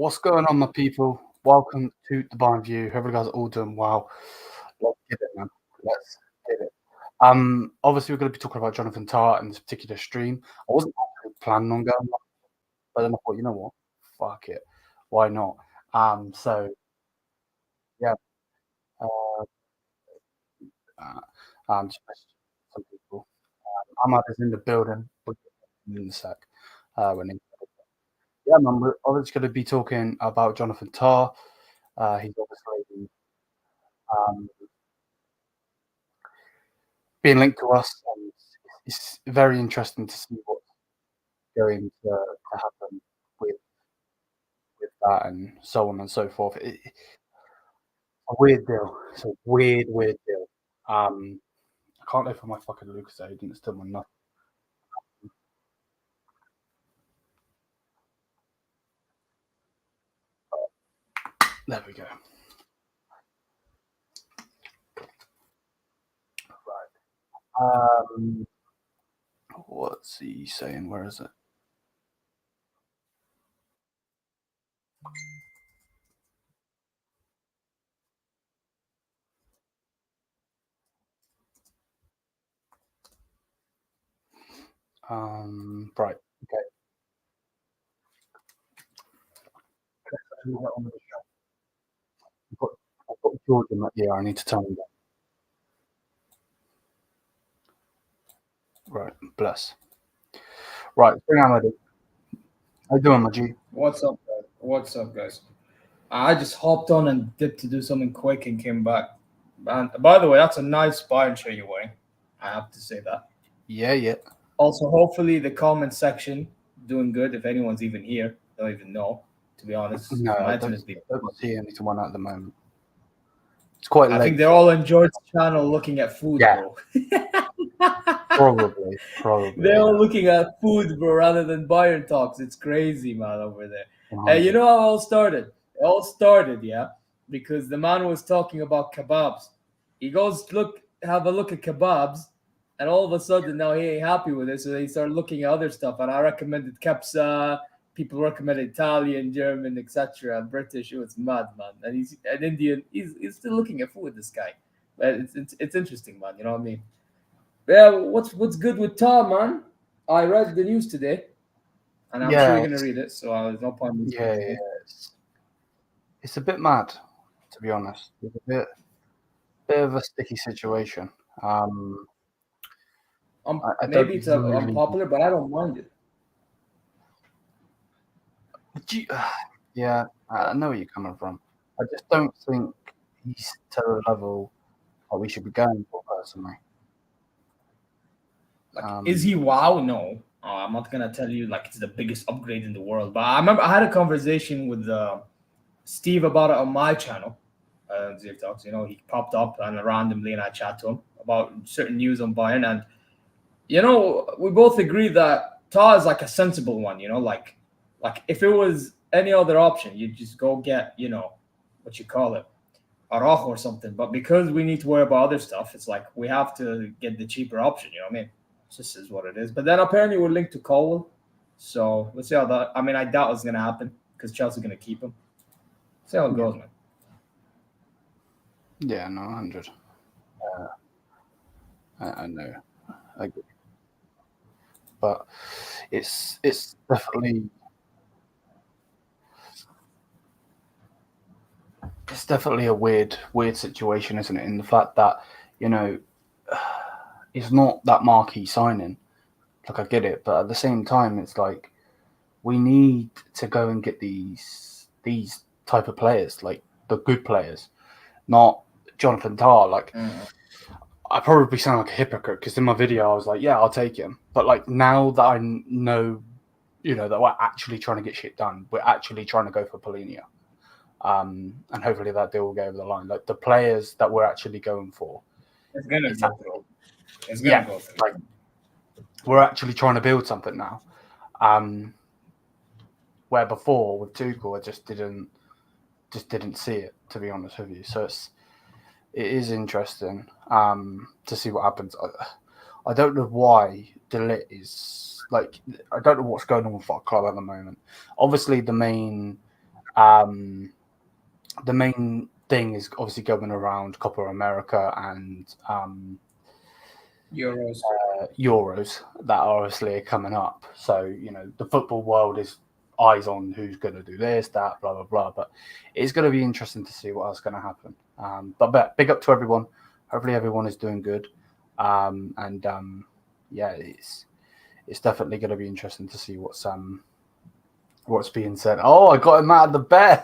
What's going on, my people? Welcome to the Bayern View. Hope you guys are all doing well. Let's get it, man. Let's get it. Obviously, we're going to be talking about Jonathan Tah in this particular stream. I wasn't actually planning on going, but then I thought, you know what? Fuck it. Why not? So yeah, uh, just message some people. Ahmad is in the building. We'll get him in a sec. When he, yeah, man, we're obviously going to be talking about Jonathan Tah. He's obviously um, being linked to us, and it's very interesting to see what's going to happen with that, and so on and so forth. It's a weird deal. It's a weird deal. I can't open my fucking Lucas. I didn't steal my nut. There we go. Right. What's he saying? Where is it? Right. Okay. I've got George in that. Yeah, I need to tell him that. Right. Bless. Right. Bring on, Eddie. How you doing, my G? What's up, guys? What's up, guys? I just hopped on and dipped to do something quick and came back. And by the way, that's a nice Bayern shirt you're wearing. I have to say that. Yeah. Also, hopefully the comment section doing good. If anyone's even here, I don't even know. To be honest, No, my I don't internet's been. see anyone at the moment. It's quite late. I think they're all on George's channel looking at food, Yeah. bro. Probably. They're all looking at food, bro, rather than Bayern talks. It's crazy, man, over there. Hey, you know how it all started? It all started, yeah, because the man was talking about kebabs. He goes, have a look at kebabs, and all of a sudden now he ain't happy with it, so he started looking at other stuff. And I recommended kebsa. People recommended Italian, German, etc. British. It was mad, man. And he's an Indian. He's still looking at food. This guy, but it's interesting, man. You know what I mean? Yeah, what's good with Tom, man? I read the news today, and I'm sure you're gonna read it. So there's no point. Yeah. It's a bit mad, to be honest. It's a bit of a sticky situation. Maybe it's unpopular, but I don't mind it. Yeah, I know where you're coming from. I just don't think he's to the level that we should be going for, personally. Is he wow? No. I'm not gonna tell you like it's the biggest upgrade in the world. But I remember I had a conversation with Steve about it on my channel, Zero Talks. You know, he popped up and randomly, and I chat to him about certain news on Bayern, and you know, we both agree that Tah is like a sensible one. You know, like if it was any other option, you'd just go get, you know, what you call it, Araujo or something. But because we need to worry about other stuff, it's like we have to get the cheaper option. You know what I mean? This is what it is. But then apparently we're linked to Cole. So let's see how that. I mean, I doubt it's going to happen because Chelsea's going to keep him. See how it goes, man. Yeah, no, 100. I know. I agree. But it's definitely a weird situation, isn't it? In the fact that, you know, it's not that marquee signing. Like, I get it, but at the same time, it's like we need to go and get these type of players, like the good players, not Jonathan Tah. Like, I probably sound like a hypocrite because in my video I was like, yeah, I'll take him. But like now that I know, you know, that we're actually trying to get shit done, we're actually trying to go for Polinia. And hopefully that deal will go over the line. Like the players that we're actually going for, it's gonna go through. It's gonna go through. Like we're actually trying to build something now. Where before with Tuchel, I just didn't see it, to be honest with you. So it is interesting to see what happens. I don't know why ligt is like, I don't know what's going on with our club at the moment. Obviously, the main The main thing is obviously going around Copa America and Euros that are obviously coming up. So, you know, the football world is eyes on who's going to do this, that, blah, blah, blah. But it's going to be interesting to see what else is going to happen. But big up to everyone. Hopefully everyone is doing good. Yeah, it's definitely going to be interesting to see what's being said. Oh, I got him out of the bed.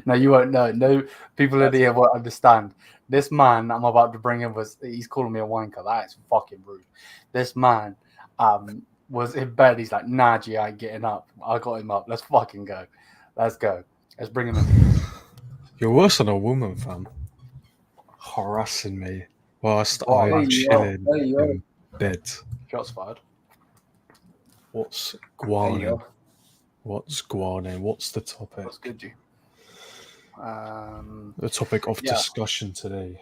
No, you won't know. No people in here won't understand. This man I'm about to bring in he's calling me a wanker. That is fucking rude. This man was in bed. He's like, nah, G, I ain't getting up. I got him up. Let's fucking go. Let's go. Let's bring him in. You're worse than a woman, fam. Harassing me whilst I'm chilling in bed. Shots fired. What's guano? What's guano? What's the topic? What's good, G? The topic of discussion today.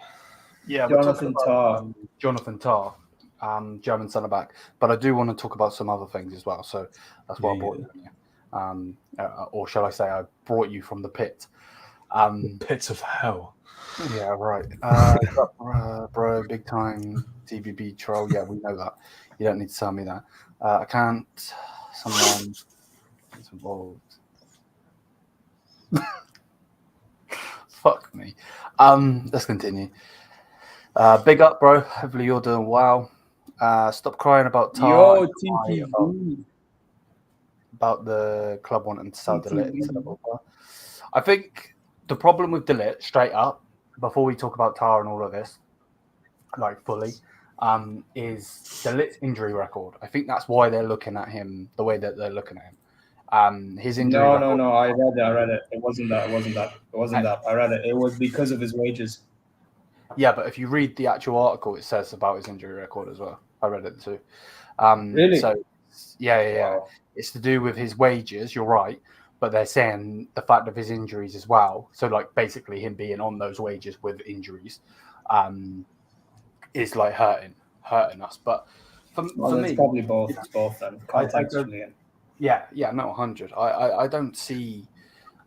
Yeah, Jonathan Tah. Jonathan Tah, German centre back. But I do want to talk about some other things as well. So that's why I brought you in here. Or shall I say, I brought you from the pit. The pit of hell. Yeah, right. Bro, big time TBB troll. Yeah, we know that. You don't need to tell me that. I can't. Someone is involved. Fuck me. Let's continue. Big up, bro. Hopefully you're doing well. Stop crying about Tah. About the club wanting to sell de Ligt. I think the problem with de Ligt, straight up, before we talk about Tah and all of this, like fully, is de Ligt's injury record. I think that's why they're looking at him the way that they're looking at him. His injury. No. I read it. It wasn't that. I read it. It was because of his wages. Yeah, but if you read the actual article, it says about his injury record as well. I read it too. Really? So, yeah. Wow. It's to do with his wages. You're right, but they're saying the fact of his injuries as well. So, like, basically him being on those wages with injuries, is like hurting us. But for me, it's probably both. It's both. Then. Yeah, no, 100. I don't see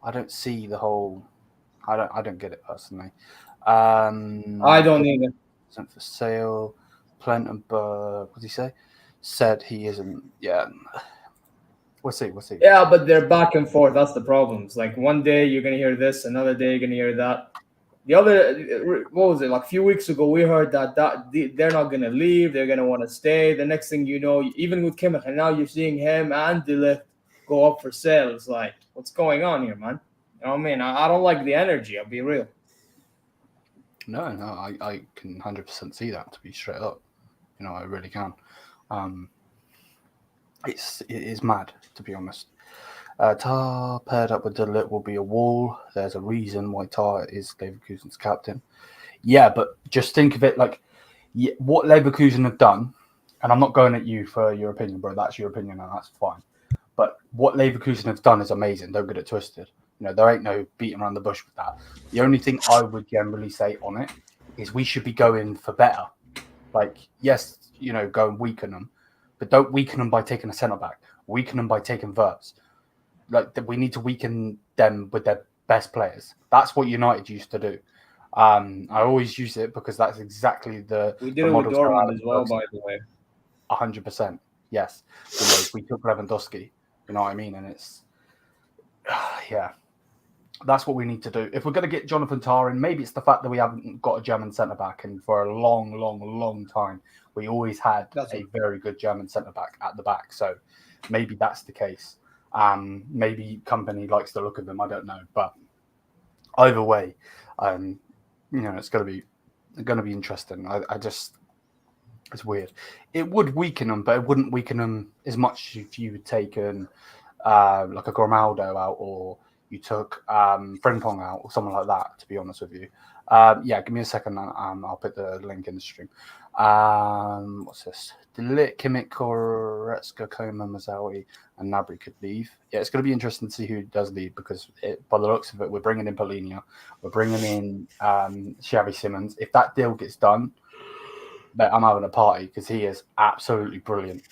the whole. I don't get it personally. I don't either. Sent for sale. Plentenberg, what did he say? Said he isn't. Yeah. We'll see. Yeah, but they're back and forth. That's the problem. It's like one day you're gonna hear this, another day you're gonna hear that. The other, what was it? Like a few weeks ago, we heard that they're not gonna leave. They're gonna want to stay. The next thing you know, even with Kimmich, and now you're seeing him and de Ligt go up for sale. It's like, what's going on here, man? You know what I mean? I don't like the energy. I'll be real. No, I can 100% see that, to be straight up. You know, I really can. It is mad, to be honest. Tah paired up with de Ligt will be a wall. There's a reason why Tah is Leverkusen's captain. Yeah, but just think of it like what Leverkusen have done, and I'm not going at you for your opinion, bro. That's your opinion, and that's fine. But what Leverkusen have done is amazing. Don't get it twisted. You know, there ain't no beating around the bush with that. The only thing I would generally say on it is we should be going for better. Like, yes, you know, go and weaken them, but don't weaken them by taking a centre back. Weaken them by taking Verts. Like, we need to weaken them with their best players. That's what United used to do. I always use it because that's exactly we did it with Dortmund as well, by the way. 100%. Yes. You know, we took Lewandowski. You know what I mean? And it's that's what we need to do. If we're going to get Jonathan Tah in, maybe it's the fact that we haven't got a German centre back, and for a long time we always had a very good German centre back at the back. So maybe that's the case. Maybe company likes the look of them. I don't know, but either way, you know, it's going to be interesting. I just, it's weird. It would weaken them, but it wouldn't weaken them as much if you had taken like a Grimaldo out, or you took Frimpong out, or something like that. To be honest with you, give me a second. I'll put the link in the stream. What's this? de Ligt, Kimmich, Goretzka, Coman, Mazraoui, and Gnabry could leave. Yeah, it's going to be interesting to see who does leave, because by the looks of it, we're bringing in Polina, we're bringing in Xavi Simons. If that deal gets done, I'm having a party, because he is absolutely brilliant.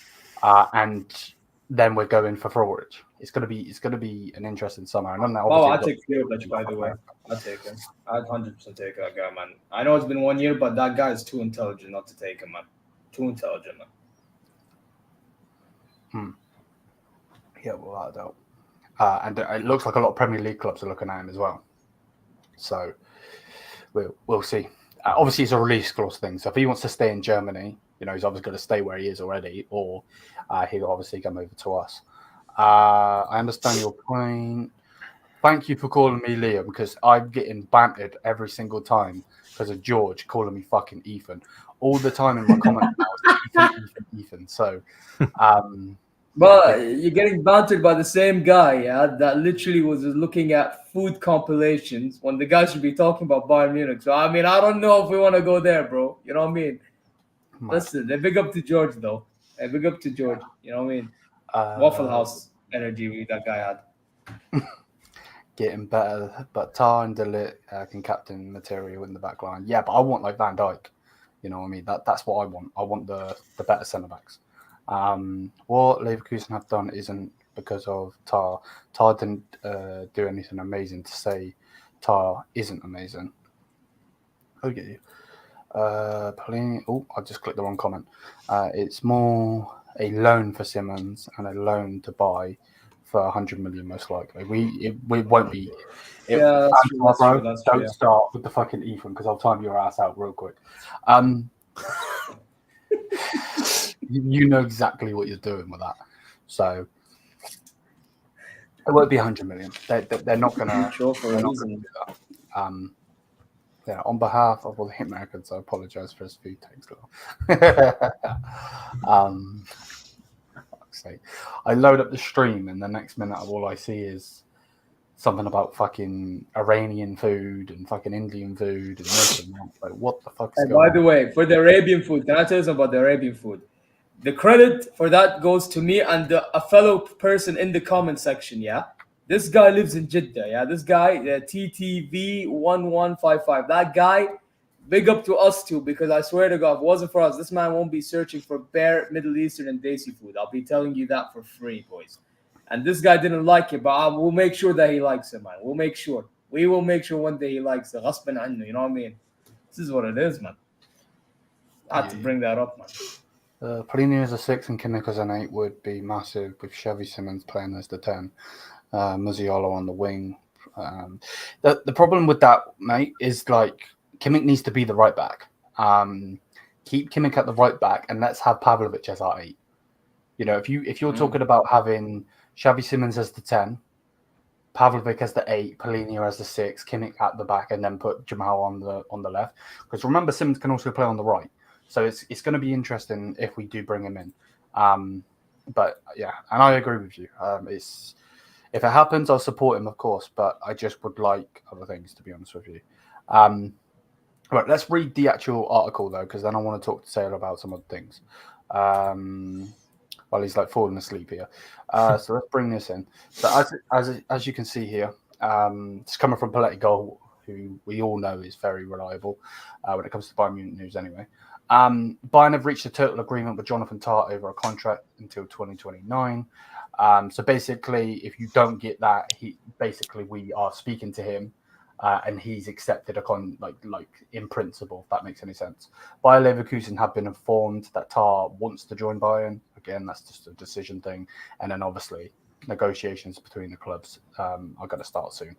And then we're going for Florich. gonna be an interesting summer. And then I take Fearless, by the way. I take him. I'd 100% take that guy, man. I know it's been 1 year, but that guy is too intelligent not to take him, man. Too intelligent, man. Yeah, without a doubt. And it looks like a lot of Premier League clubs are looking at him as well. So we'll see. Obviously, it's a release clause thing. So if he wants to stay in Germany, he's obviously going to stay where he is already, or he'll obviously come over to us. I understand your point. Thank you for calling me Liam, because I'm getting bantered every single time because of George calling me fucking Ethan. All the time in my comments now, Ethan. So, but you're getting bantered by the same guy, that literally was looking at food compilations when the guy should be talking about Bayern Munich. So, I mean, I don't know if we want to go there, bro. You know what I mean? Listen, they big up to George, though. They big up to George. You know what I mean? Waffle House energy that guy had. Getting better, but Tah and ligt can captain material in the back line. Yeah, but I want like Van Dijk. You know what I mean? That's what I want. I want the better centre backs. What Leverkusen have done isn't because of Tah. Tah didn't do anything amazing to say Tah isn't amazing. I'll get you. I just clicked the wrong comment. It's more a loan for Simmons and a loan to buy for 100 million, most likely. We won't be. That's true. Don't start with the fucking Ethan, because I'll time your ass out real quick. You know exactly what you're doing with that. So it won't be 100 million. They're not gonna. Sure, for a reason. Do that. Yeah, on behalf of all the Americans, I apologize for his food takes. I load up the stream, and the next minute all I see is something about fucking Iranian food and fucking Indian food and this and that. Like, what the fuck is going on? By the way, for the Arabian food, can I tell you something about the Arabian food? The credit for that goes to me and a fellow person in the comment section, yeah? This guy lives in Jeddah, yeah? This guy, TTV1155, that guy, big up to us too, because I swear to God, if it wasn't for us, this man won't be searching for bare Middle Eastern and Desi food. I'll be telling you that for free, boys. And this guy didn't like it, but we'll make sure that he likes it, man. We'll make sure. We will make sure one day he likes it. Ghasban annu, you know what I mean? This is what it is, man. I had to bring that up, man. Pellegrini as a 6 and Kimmich as an 8 would be massive, with Xavi Simmons playing as the 10. Musiala on the wing. The problem with that, mate, is like Kimmich needs to be the right back. Keep Kimmich at the right back, and let's have Pavlovic as our 8. You know, if you're talking about having Xavi Simmons as the 10, Pavlovic as the 8, Pellegrini as the 6, Kimmich at the back, and then put Jamal on the left. Because remember, Simmons can also play on the right, so it's going to be interesting if we do bring him in. But yeah, and I agree with you. If it happens, I'll support him, of course, but I just would like other things, to be honest with you. Right, let's read the actual article, though, because then I want to talk to Sale about some other things. Well, he's like falling asleep here. So let's bring this in. So as you can see here, it's coming from Politico, who we all know is very reliable when it comes to Bayern Munich news anyway. Bayern have reached a total agreement with Jonathan Tah over a contract until 2029. So basically, if you don't get that, we are speaking to him, and he's accepted like in principle, if that makes any sense. Bayer Leverkusen have been informed that Tah wants to join Bayern. Again, that's just a decision thing, and then obviously negotiations between the clubs are going to start soon.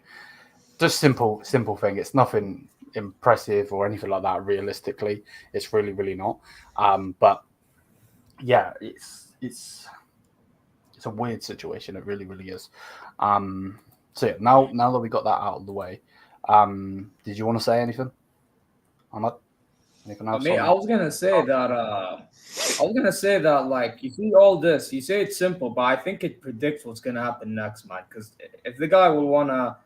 Just simple thing. It's nothing impressive or anything like that. Realistically, it's really not. But yeah, it's a weird situation. It really is. So yeah, now that we got that out of the way, did you want to say anything, Ahmad? Anything else? I was gonna say that like you see all this, you say it's simple, but I think it predicts what's gonna happen next, man. Because if the guy will wanna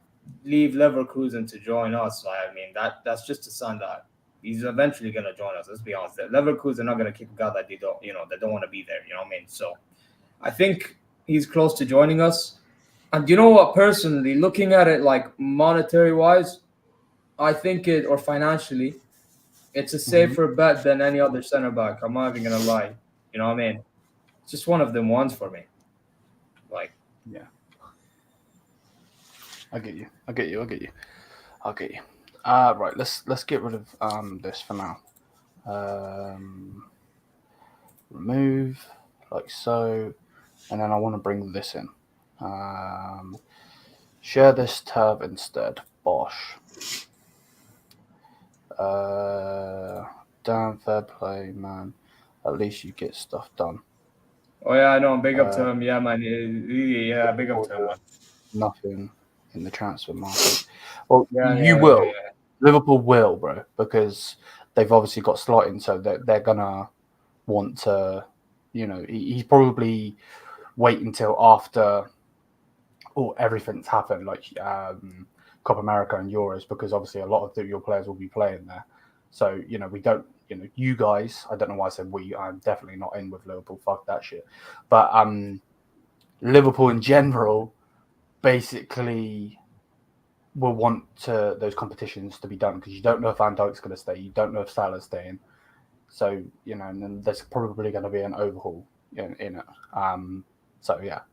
leave Leverkusen to join us, I mean that's just a sign that he's eventually gonna join us. Let's be honest. Leverkusen are not gonna keep a guy that they don't want to be there. You know what I mean? So I think he's close to joining us. And you know what? Personally, looking at it like monetary wise, I think or financially, it's a safer bet than any other center back. I'm not even gonna lie. You know what I mean? It's just one of them ones for me. Like, yeah. I get you. Right, let's get rid of this for now. Remove like so, and then I want to bring this in. Share this tab instead. Bosh. Damn, fair play, man. At least you get stuff done. Oh yeah, I know. Big up to him. Yeah, man. Yeah, big up to him. Man. Nothing in the transfer market. Well, Yeah, you will. Liverpool will, bro, because they've obviously got slotting, so they're gonna want to. He's probably wait until after everything's happened, like Copa America and Euros, because obviously a lot of your players will be playing there. So we don't. You guys. I don't know why I said we. I'm definitely not in with Liverpool. Fuck that shit. But Liverpool in general, basically, will want those competitions to be done because you don't know if Van Dijk's going to stay. You don't know if Salah's staying. So and then there's probably going to be an overhaul in it. So yeah,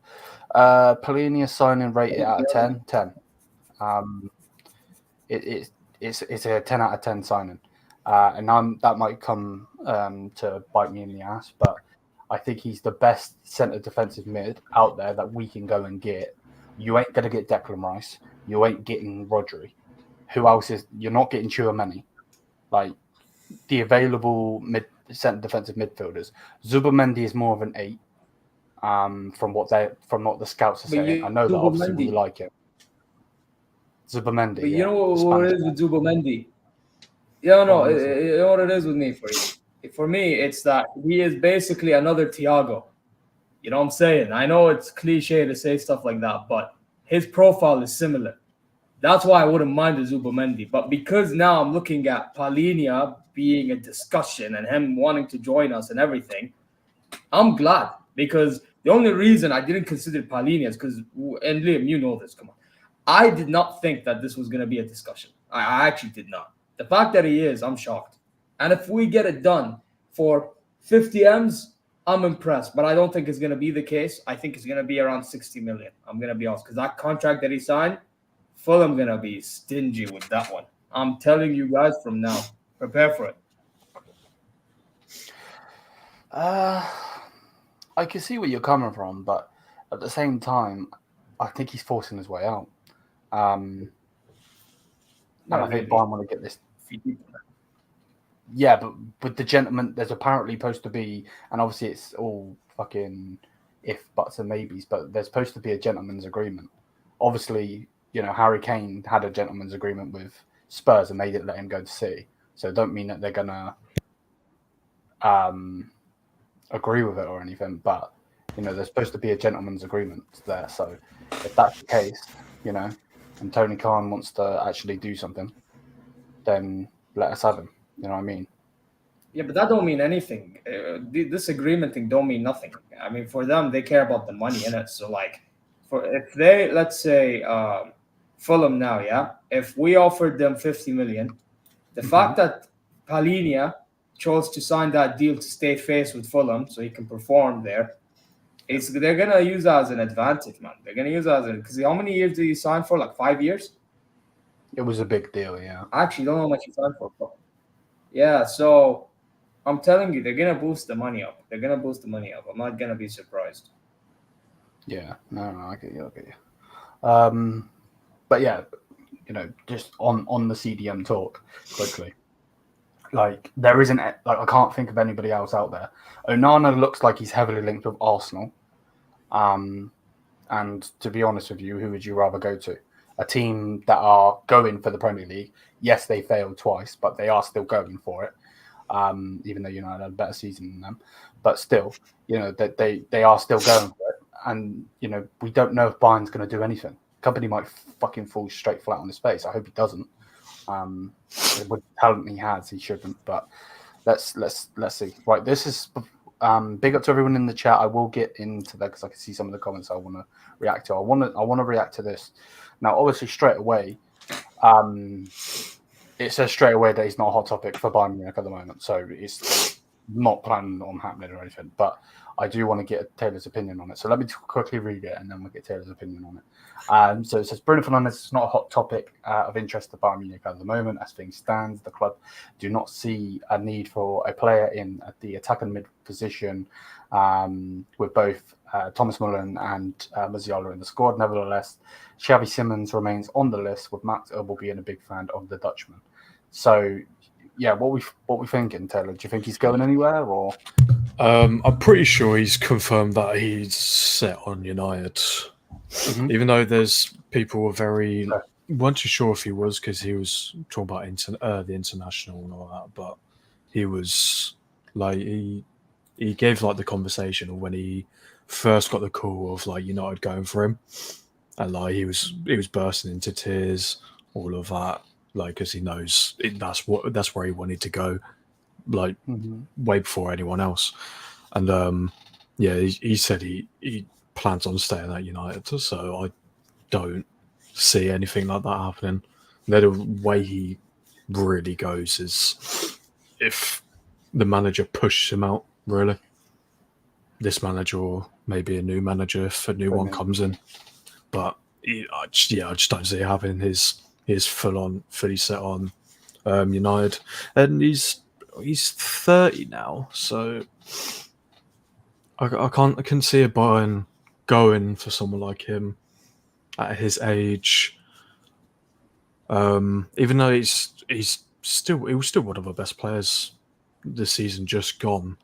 Palhinha signing rated out of 10. 10. It's a 10 out of 10 signing, and that might come to bite me in the ass, but I think he's the best centre defensive mid out there that we can go and get. You ain't gonna get Declan Rice. You ain't getting Rodri. Who else is? You're not getting Chouameni. Like the available centre defensive midfielders. Zubimendi is more of an 8. From what the scouts are saying. I know that obviously we like it. Zubimendi. But you know what it is with Zubimendi? Yeah, no, you know what it is with me for you. For me, it's that he is basically another Thiago. You know what I'm saying? I know it's cliche to say stuff like that, but his profile is similar. That's why I wouldn't mind the Zubimendi. But because now I'm looking at Palhinha being a discussion and him wanting to join us and everything, I'm glad. Because the only reason I didn't consider Palhinha is because, and Liam, you know this, come on. I did not think that this was going to be a discussion. I actually did not. The fact that he is, I'm shocked. And if we get it done for 50 M's, I'm impressed. But I don't think it's going to be the case. I think it's going to be around 60 million. I'm going to be honest. Because that contract that he signed, Fulham going to be stingy with that one. I'm telling you guys from now. Prepare for it. I can see where you're coming from, but at the same time, I think he's forcing his way out. And I think Bayern want to get this. Yeah, but with the gentleman, there's apparently supposed to be, and obviously it's all fucking if, buts, and maybes, but there's supposed to be a gentleman's agreement. Obviously, Harry Kane had a gentleman's agreement with Spurs and they didn't let him go to City. So it don't mean that they're going to agree with it or anything, but there's supposed to be a gentleman's agreement there. So if that's the case, and Tony Khan wants to actually do something, then let us have him. You know what I mean? Yeah, but that don't mean anything. This agreement thing don't mean nothing. I mean, for them, they care about the money in it. So, like, if they, let's say, Fulham now, yeah, if we offered them 50 million, the fact that Palhinha chose to sign that deal to stay face with Fulham so he can perform there, they're gonna use that as an advantage, man. They're gonna use that because how many years did he sign for? Like 5 years? It was a big deal, yeah. I actually don't know how much he signed for. Yeah, so I'm telling you, they're gonna boost the money up. I'm not gonna be surprised. Yeah, no, I get you. But yeah, just on the CDM talk quickly. Like there isn't, like I can't think of anybody else out there. Onana looks like he's heavily linked with Arsenal. And to be honest with you, who would you rather go to? A team that are going for the Premier League. Yes, they failed twice, but they are still going for it. Even though United had a better season than them, but still, that they are still going for it. And we don't know if Bayern's going to do anything. Company might fucking fall straight flat on his face. I hope he doesn't. With the talent he has, he shouldn't. But let's see. Right, this is big up to everyone in the chat. I will get into that because I can see some of the comments I want to react to. I want to react to this now. Obviously, straight away, it says straight away that he's not a hot topic for Bayern Munich at the moment. So not planning on happening or anything, but I do want to get Taylor's opinion on it. So let me quickly read it, and then we'll get Taylor's opinion on it. So it says, Bruno Fernandes is not a hot topic of interest to Bayern Munich at the moment. As things stand, the club do not see a need for a player in the attack and mid position, with both Thomas Müller and Musiala in the squad. Nevertheless, Xavi Simons remains on the list, with Max Oble being a big fan of the Dutchman. So, yeah, what we thinking, Taylor? Do you think he's going anywhere, or? I'm pretty sure he's confirmed that he's set on United. Mm-hmm. Even though there's people were weren't too sure if he was, because he was talking about the international and all that, but he was like he gave like the conversation when he first got the call of like United going for him, and like he was bursting into tears, all of that, like because he knows that's where he wanted to go, like way before anyone else. And he said he plans on staying at United, so I don't see anything like that happening. The way he really goes is if the manager pushes him out, really. This manager, or maybe a new manager if a new one comes in. But I just don't see it happening. He's fully set on United, and he's 30 now, so I can see a Bayern going for someone like him at his age. Even though he was still one of the best players this season, just gone.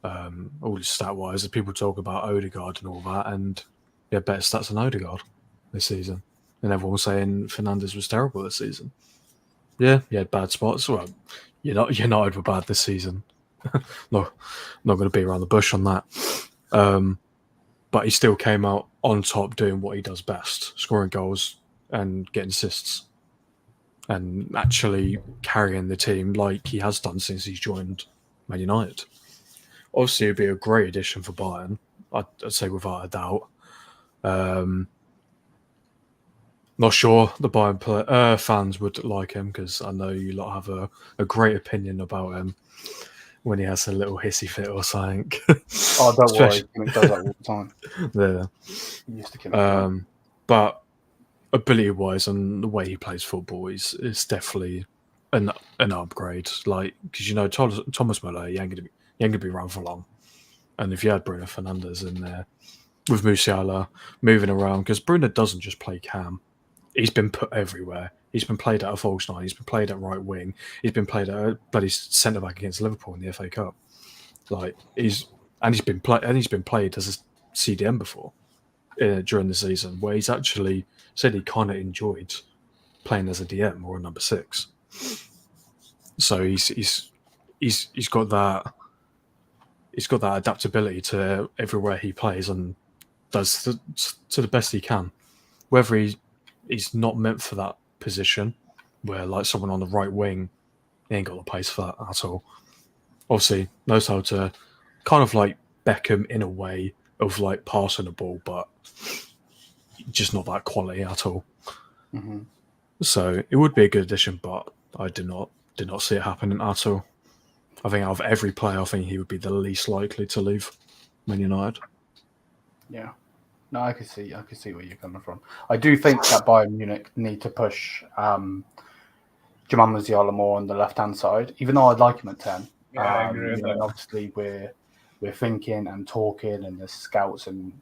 All his stat wise, people talk about Odegaard and all that, and he had better stats than Odegaard this season. And everyone was saying Fernandes was terrible this season. Yeah, he had bad spots. Well, United were bad this season. Not going to be around the bush on that. But he still came out on top doing what he does best, scoring goals and getting assists. And actually carrying the team like he has done since he's joined Man United. Obviously, it would be a great addition for Bayern, I'd say without a doubt. Not sure the Bayern fans would like him, because I know you lot have a great opinion about him when he has a little hissy fit or something. Oh, don't worry. He does that all the time. Yeah. He used to kill but ability-wise and the way he plays football is definitely an upgrade. Like, because Thomas Müller, he ain't gonna be around for long. And if you had Bruno Fernandes in there with Musiala moving around, because Bruno doesn't just play cam. He's been put everywhere. He's been played at a false nine. He's been played at right wing. He's been played at a bloody centre back against Liverpool in the FA Cup. Like he's been played as a CDM before during the season, where he's actually said he kind of enjoyed playing as a DM or a number 6. So he's got that. He's got that adaptability to everywhere he plays and does to the best he can. Whether he's not meant for that position, where like someone on the right wing, he ain't got the pace for that at all. Obviously, knows how to kind of like Beckham in a way of like passing the ball, but just not that quality at all. Mm-hmm. So it would be a good addition, but I did not see it happening at all. I think out of every player, I think he would be the least likely to leave Man United. Yeah. No, I could see where you're coming from. I do think that Bayern Munich need to push Jamal Musiala more on the left-hand side, even though I'd like him at 10. Yeah, I agree with that. Obviously, we're thinking and talking, and the scouts and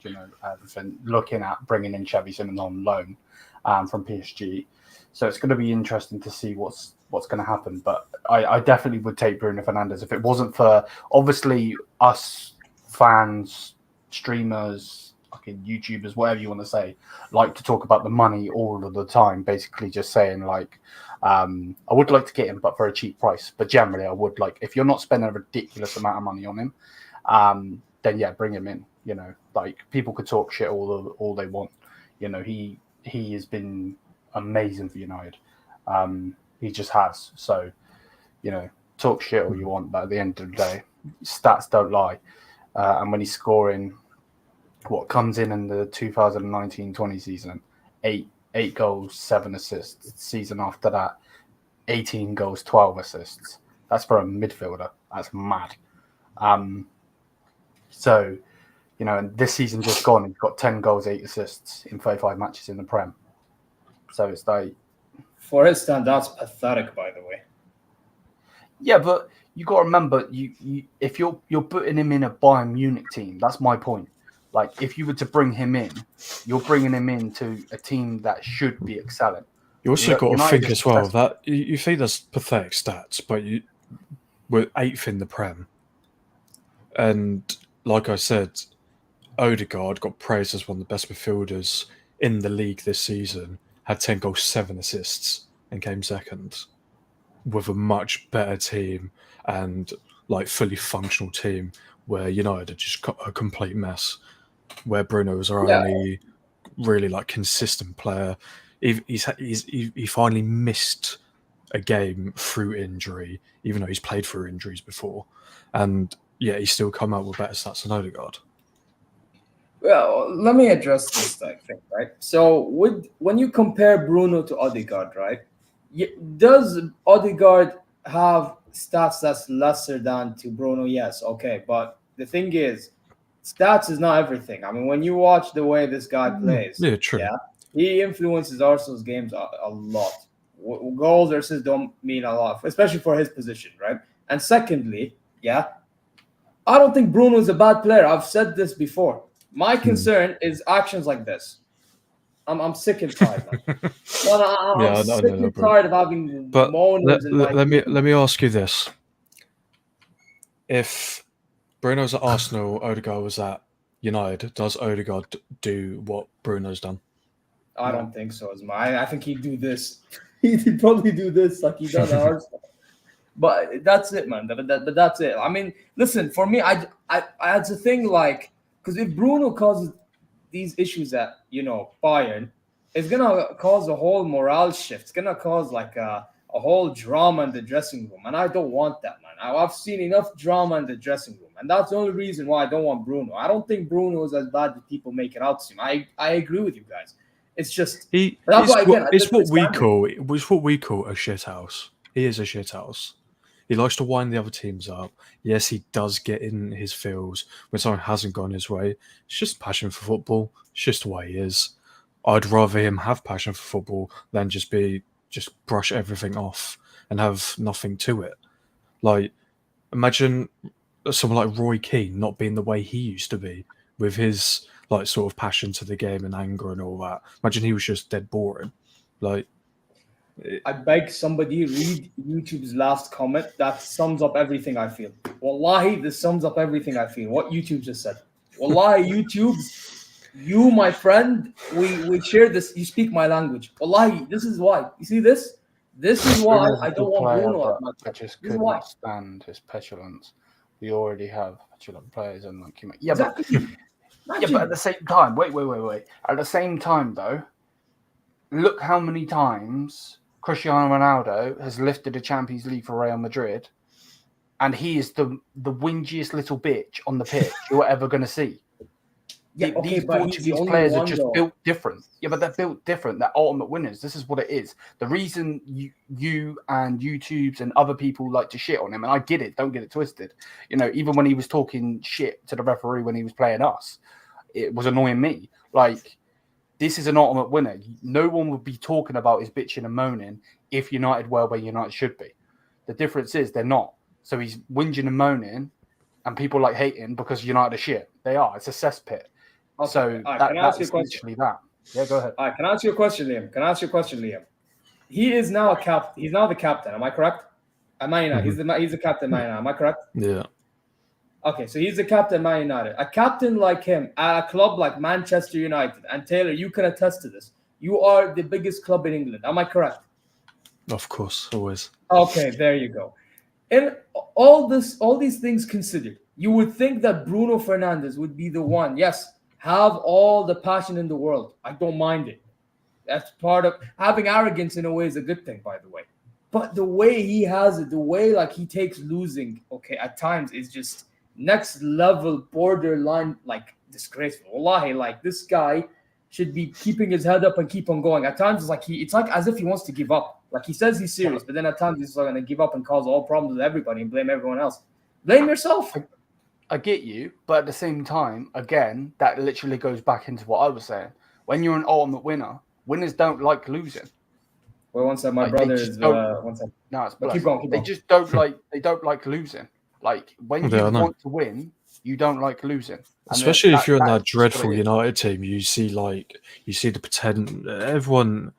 everything looking at bringing in Xavi Simons on loan from PSG. So it's going to be interesting to see what's going to happen. But I definitely would take Bruno Fernandes if it wasn't for obviously us fans, streamers, fucking YouTubers, whatever you want to say, like to talk about the money all of the time. Basically, just saying like, I would like to get him, but for a cheap price. But generally, I would like if you're not spending a ridiculous amount of money on him, then yeah, bring him in. Like people could talk shit all they want. He has been amazing for United. He just has. So, talk shit all you want, but at the end of the day, stats don't lie. And when he's scoring, what comes in the 2019-20 season, 8 goals, 7 assists. Season after that, 18 goals, 12 assists. That's for a midfielder. That's mad. So, and this season just gone, he's got 10 goals, 8 assists in 35 matches in the Prem. So it's like, for his stand, that's pathetic, by the way. Yeah, but you got to remember, if you're putting him in a Bayern Munich team, that's my point. Like, if you were to bring him in, you're bringing him into a team that should be excelling. You also got to think as well that you think that's pathetic stats, but we're 8th in the Prem. And like I said, Odegaard got praised as one of the best midfielders in the league this season, had 10 goals, 7 assists, and came second with a much better team and like fully functional team where United are just got a complete mess, where Bruno was our only really like consistent player. He finally missed a game through injury, even though he's played through injuries before. And yeah, he's still come out with better stats than Odegaard. Well, let me address this thing, right? So when you compare Bruno to Odegaard, right? Does Odegaard have stats that's lesser than to Bruno? Yes, okay. But the thing is, stats is not everything. I mean, when you watch the way this guy plays, true. Yeah, he influences Arsenal's games a lot. Goals or assists don't mean a lot, especially for his position, right? And secondly, I don't think Bruno is a bad player. I've said this before. My concern is actions like this. I'm sick and tired. I'm sick and tired of having moanings. Let me ask you this: if Bruno's at Arsenal, Odegaard was at United, does Odegaard do what Bruno's done? I don't think so. I think he'd do this. He'd probably do this like he does at Arsenal. But that's it, man. But that's it. I mean, listen, for me, I had to think like, because if Bruno causes these issues at Bayern, it's gonna cause a whole morale shift. It's gonna cause like a whole drama in the dressing room, and I don't want that, man. I've seen enough drama in the dressing room, and that's the only reason why I don't want Bruno. I don't think Bruno is as bad as people make it out to him. I agree with you guys. It's just it's what we call a shit house. He is a shit house. He likes to wind the other teams up. Yes, he does get in his feels when something hasn't gone his way. It's just passion for football. It's just the way he is. I'd rather him have passion for football than just brush everything off and have nothing to it. Like, imagine someone like Roy Keane not being the way he used to be with his like sort of passion to the game and anger and all that. Imagine he was just dead boring. Like, I beg somebody read YouTube's last comment. That sums up everything I feel. Wallahi, this sums up everything I feel. What YouTube just said. Wallahi, you, my friend, we share this. You speak my language. Wallahi, this is why. You see this? This is why I don't want Bruno. I just couldn't stand his petulance. We already have petulant players, and like exactly. But at the same time, wait. At the same time, though, look how many times Cristiano Ronaldo has lifted a Champions League for Real Madrid, and he is the whingiest little bitch on the pitch you're ever going to see. These Portuguese players are just built different. Yeah, but they're built different. They're ultimate winners. This is what it is. The reason you and YouTubes and other people like to shit on him, and I get it, don't get it twisted. Even when he was talking shit to the referee when he was playing us, it was annoying me. Like, this is an ultimate winner. No one would be talking about his bitching and moaning if United were where United should be. The difference is they're not. So he's whinging and moaning, and people like hating because United are shit. They are. It's a cesspit. Okay. So that's literally that. Yeah, go ahead. All right, can I ask you a question, Liam? He is now a captain. He's now the captain. Am I correct? Am I not? Mm-hmm. He's the captain of Man United. Am I correct? Yeah. Okay, so he's the captain of Man United. A captain like him at a club like Manchester United, and Taylor, you can attest to this. You are the biggest club in England. Am I correct? Of course, always. Okay, there you go. And all these things considered, you would think that Bruno Fernandes would be the one. Yes, have all the passion in the world. I don't mind it. That's part of having arrogance in a way is a good thing, by the way. But the way he has it, the way like he takes losing, at times is just next level, borderline, like disgraceful. Wallahi, like this guy should be keeping his head up and keep on going. At times it's like as if he wants to give up. Like he says he's serious, but then at times he's going to give up and cause all problems with everybody and blame everyone else. Blame yourself. I get you, but at the same time, again, that literally goes back into what I was saying. When you're an ultimate winner, winners don't like losing. Well, one sec, my Like, they brother just is don't. one sec. No, it's But keep blessed. going, keep They going. just don't like. They don't like losing. Like when Yeah, you I know. want to win, you don't like losing. And Especially if you're in that that's just what dreadful it is. United team, you see the potential. Everyone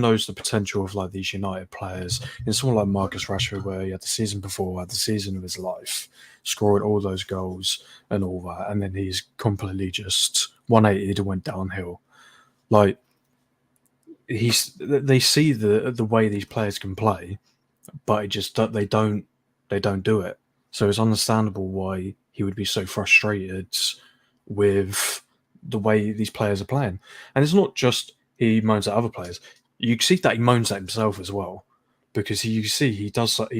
knows the potential of like these United players. In someone like Marcus Rashford, where he had the season before, had the season of his life, scoring all those goals and all that, and then he's completely just 180 and went downhill. Like they see the way these players can play, but they don't do it. So it's understandable why he would be so frustrated with the way these players are playing. And it's not just he moans at other players. You see that he moans at himself as well, because he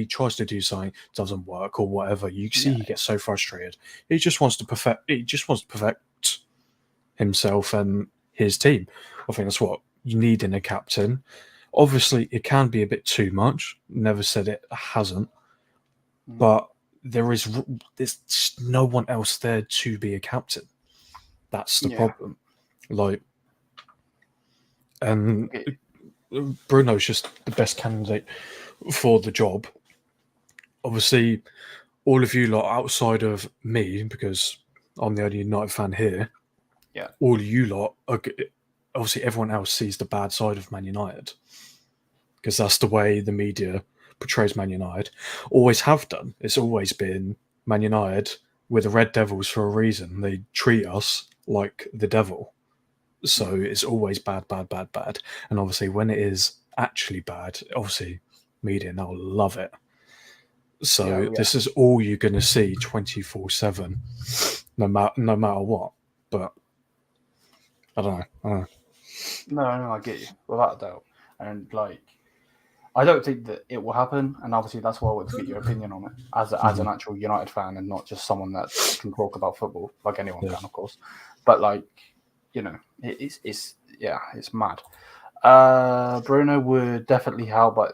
tries to do something, doesn't work or whatever. You see he gets so frustrated. He just wants to perfect himself and his team. I think that's what you need in a captain. Obviously, it can be a bit too much. Never said it hasn't, but there's no one else there to be a captain. That's the problem. Like, and Bruno's just the best candidate for the job. Obviously, all of you lot outside of me, because I'm the only United fan here. Yeah. All of you lot are obviously everyone else sees the bad side of Man United, because that's the way the media portrays Man United. Always have done. It's always been Man United. We're the Red Devils for a reason. They treat us like the devil. So it's always bad, bad, bad, bad. And obviously when it is actually bad, obviously media now love it. So this is all you're going to see 24/7, no matter what. But I don't know. No, I get you without a doubt. And like, I don't think that it will happen. And obviously, that's why I want to get your opinion on it as an actual United fan and not just someone that can talk about football, like anyone can, of course. But like, you know, it's mad. Bruno would definitely help, but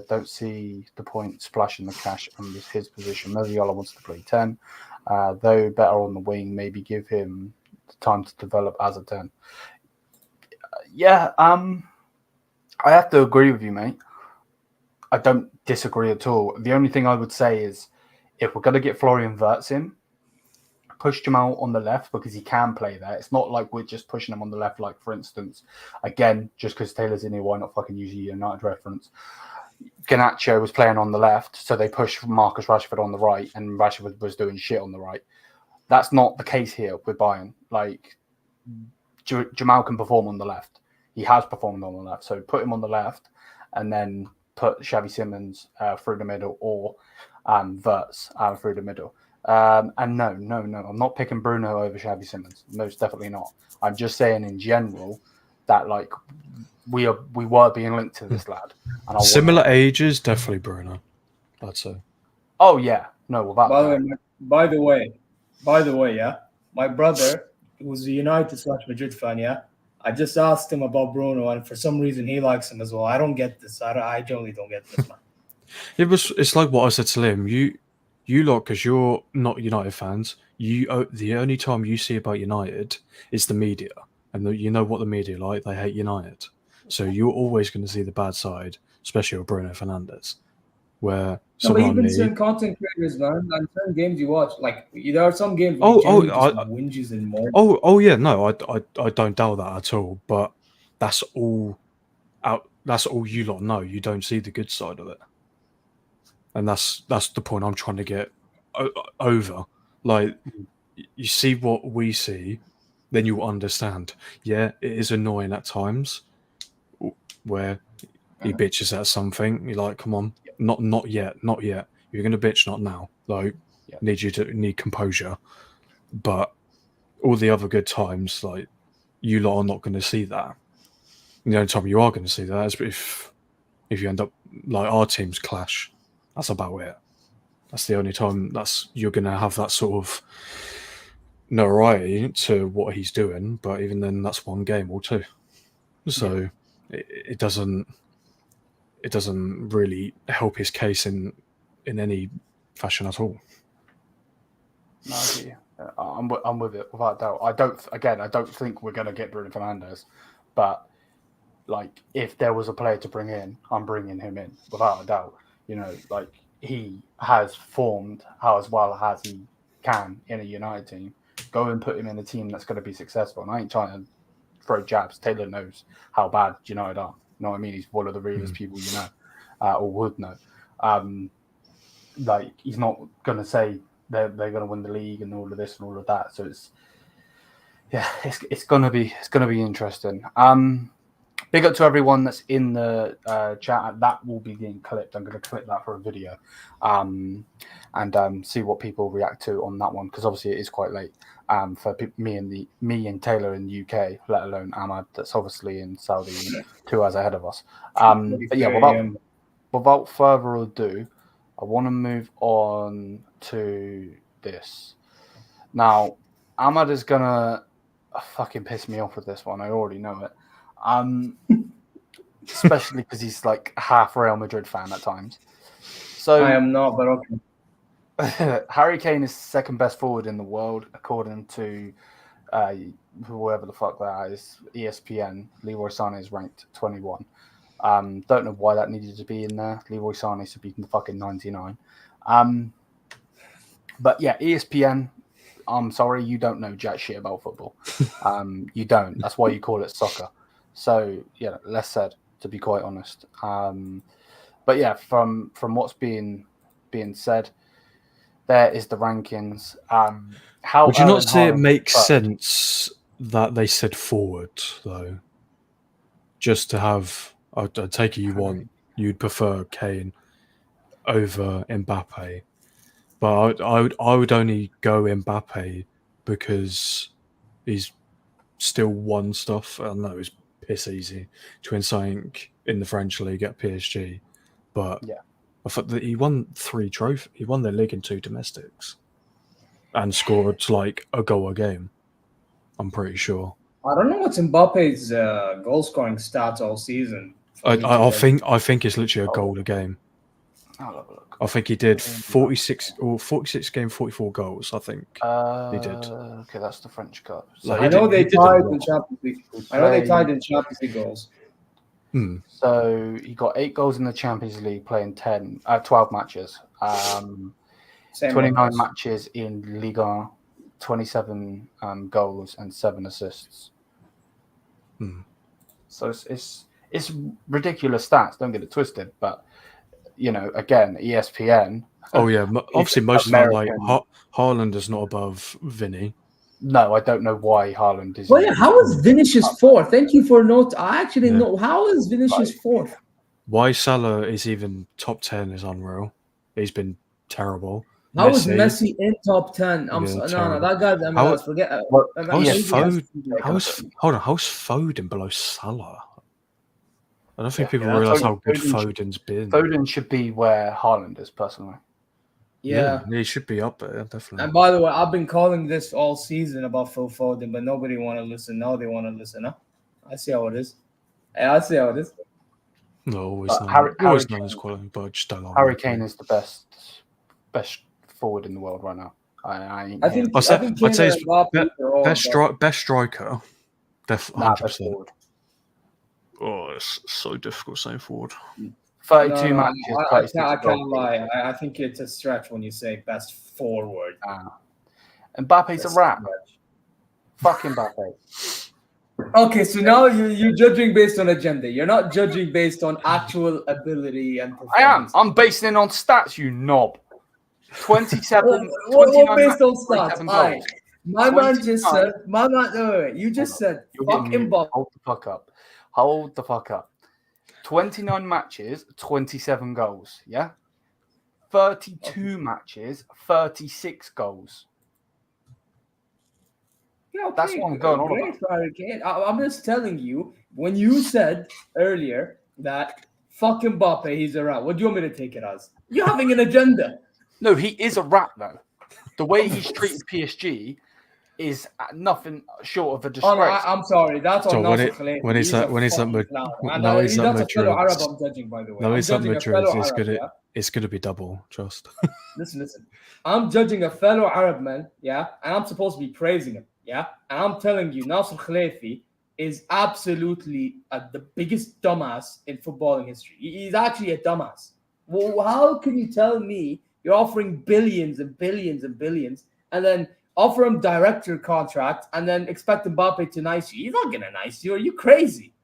don't see the point splashing the cash on his position. Mazraoui wants to play 10, though better on the wing. Maybe give him time to develop as a 10. I have to agree with you, mate. I don't disagree at all. The only thing I would say is, if we're going to get Florian Wirtz in, push Jamal on the left, because he can play there. It's not like we're just pushing him on the left. Like, for instance, again, just because Taylor's in here, why not fucking use a United reference? Garnacho was playing on the left, so they pushed Marcus Rashford on the right, and Rashford was doing shit on the right. That's not the case here with Bayern. Like, Jamal can perform on the left. He has performed on the left, so put him on the left, and then put Xavi Simons through the middle, or Wirtz through the middle. And no, I'm not picking Bruno over Xavi Simons. Most definitely not. I'm just saying in general that like we were being linked to this lad. And Similar ages, definitely Bruno, I'd say. Oh yeah, no. Without by the way, yeah, my brother who's a United/Madrid fan, yeah. I just asked him about Bruno, and for some reason he likes him as well. I don't get this. I generally don't get this, man. It's like what I said to Liam. You lot, because you're not United fans, the only time you see about United is the media, and you know what the media like. They hate United, so you're always going to see the bad side, especially with Bruno Fernandes. Where but even like certain content creators, man, and certain games you watch, like there are some games where whinges and more. Yeah, no, I don't doubt that at all. But that's all That's all you lot know. You don't see the good side of it. And that's the point I'm trying to get over. Like, you see what we see, then you'll understand. Yeah, it is annoying at times where he bitches at something. You're like, come on, not yet. You're gonna bitch, not now. Like, need composure. But all the other good times, like, you lot are not going to see that. The only time you are going to see that is if you end up like our teams clash. That's about it. That's the only time you're going to have that sort of notoriety to what he's doing. But even then, that's one game or two. So it doesn't really help his case in any fashion at all. No, I get you. I'm with it without doubt. I don't think we're going to get Bruno Fernandes, but like if there was a player to bring in, I'm bringing him in without a doubt. You know, like he has formed how as well as he can in a United team. Go and put him in a team that's going to be successful. And I ain't trying to throw jabs. Taylor knows how bad United are. You know what I mean? He's one of the realest people you know, or would know. Like he's not going to say they're going to win the league and all of this and all of that. So it's going to be interesting. Big up to everyone that's in the chat. That will be getting clipped. I'm going to clip that for a video, and see what people react to on that one, because obviously it is quite late for me and Taylor in the UK, let alone Ahmad, that's obviously in Saudi 2 hours ahead of us. But yeah, without further ado, I want to move on to this. Now, Ahmad is gonna fucking piss me off with this one. I already know it. Especially because he's like half Real Madrid fan at times. So I am not, but okay. Harry Kane is second best forward in the world according to whoever the fuck that is, ESPN. Leroy Sané is ranked 21. Don't know why that needed to be in there. Leroy Sané should be fucking 99. But yeah, ESPN. I'm sorry, you don't know jack shit about football. You don't. That's why you call it soccer. So yeah, less said, to be quite honest. But yeah, from what's being said, there is the rankings. How would you not say it makes sense that they said forward though? Just to have, I take it you'd prefer Kane over Mbappe, but I would only go Mbappe because he's still won stuff. I know it's piss easy to win something in the French league at PSG, but yeah, I thought that he won 3 trophies. He won the league in 2 domestics and scored like a goal a game. I'm pretty sure. I don't know what's Mbappe's goal scoring stats all season. I think it's literally a goal a game. I'll have a look. I think he did 46 games, 44 goals. I think he did. Okay, that's the French Cup. So I know they tied in Champions League. I know they tied in Champions League goals. So he got 8 goals in the Champions League, playing 12 matches. 29 matches in Liga, 27 goals and 7 assists. So it's ridiculous stats. Don't get it twisted, but you know, again, ESPN. Oh yeah, obviously most of them, like Haaland is not above Vinny. No, I don't know why Haaland is. Well, yeah, how is Vinicius 4th? Thank you for note. I actually know how is Vinicius 4th. Why Salah is even top 10 is unreal. He's been terrible. How is Messi in top 10? No, that guy. Let's forget. How's Foden below Salah? I don't think people realise how good Foden's been. Foden should be where Haaland is, personally. Yeah, he should be up there, definitely. And by the way, I've been calling this all season about Phil Foden, but nobody want to listen. Now they want to listen. Huh? I see how it is. I see how it is. No, always not. Always known as quality, but just don't. Harry Kane is the best forward in the world right now. I'd say it's best striker. Definitely 100%. Oh, it's so difficult saying forward. 32 matches. I can't lie. I think it's a stretch when you say best forward. Mbappe's a rat. Fucking Mbappe. Okay, so now you're judging based on agenda. You're not judging based on actual ability and performance. I am. I'm basing it on stats, you knob. 27. What based on stats? My man just said. You just said. Fucking Mbappe. Hold the fuck up. 29 matches, 27 goals. Yeah. 32 matches, 36 goals. Yeah, okay. That's what I'm going on about. I'm just telling you, when you said earlier that fuck Mbappe, he's a rat, what do you want me to take it as? You're having an agenda. No, he is a rat, though. The way he's treated PSG is nothing short of a Oh, no, disgrace. I'm sorry. That's on So Nasser Khelaïfi. when he's at That's a fellow Arab I'm judging, by the way. no, I'm he's at judging a Madrid. fellow Arab, yeah? It's gonna be double. Trust. Listen. I'm judging a fellow Arab man, yeah? And I'm supposed to be praising him, yeah? And I'm telling you, Nasser Khelaïfi is absolutely the biggest dumbass in footballing history. He's actually a dumbass. Well, how can you tell me you're offering billions and billions and billions and then offer him director contract and then expect Mbappe to nice you? He's not going to nice you. Are you crazy?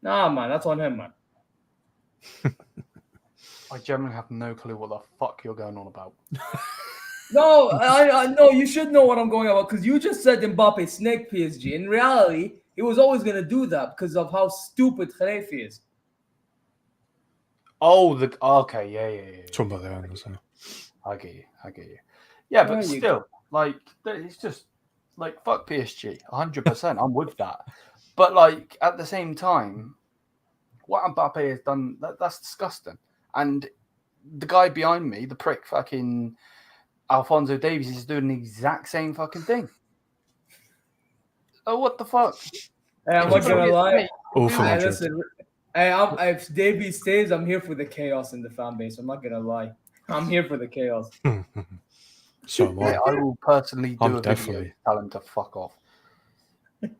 Nah, man, that's on him, man. I generally have no clue what the fuck you're going on about. No, I know you should know what I'm going about because you just said Mbappe snake PSG. In reality, he was always going to do that because of how stupid Khelaïfi is. Oh, okay, yeah. Talking about the owners. I get you. Yeah, but There you still, like, it's just like fuck PSG, 100%. I'm with that, but like at the same time, what Mbappe has done, that's disgusting. And the guy behind me, the prick, fucking Alphonso Davies, is doing the exact same fucking thing. Oh, what the fuck? Hey, I'm not gonna lie. All for Hey, Madrid. listen. Hey, if Davies stays, I'm here for the chaos in the fan base. I'm not gonna lie. I'm here for the chaos. So am I. I will personally do a definitely. video tell him to fuck off. You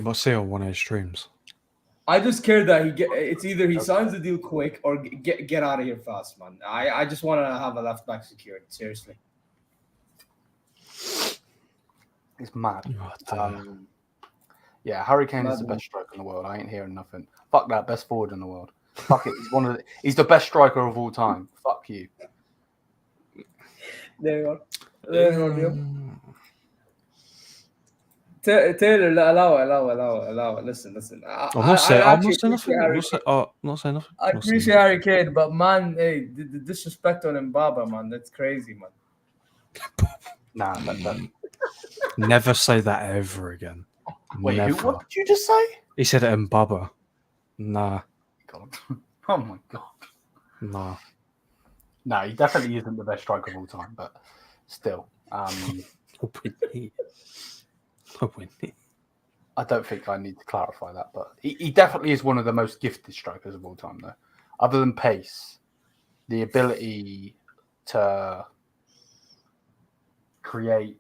must see on one of his streams. I just care that it's either he signs the deal quick or get out of here fast, man. I just want to have a left back secured. Seriously. It's mad. What Yeah, Harry Kane is the best striker in the world. I ain't hearing nothing. Fuck that, best forward in the world. Fuck it. He's the best striker of all time. Fuck you. There you go. Taylor, allow it. Listen. I'm not saying nothing. I'm not saying nothing. I appreciate Harry Kane, but man, hey, the disrespect on Mbappe, man, that's crazy, man. Nah, Never say that ever again. Wait, Never. what did you just say? He said it in Baba. Nah. God. Oh my God. Nah. No, he definitely isn't the best striker of all time, but still. I don't think I need to clarify that, but he definitely is one of the most gifted strikers of all time, though. Other than pace, the ability to create,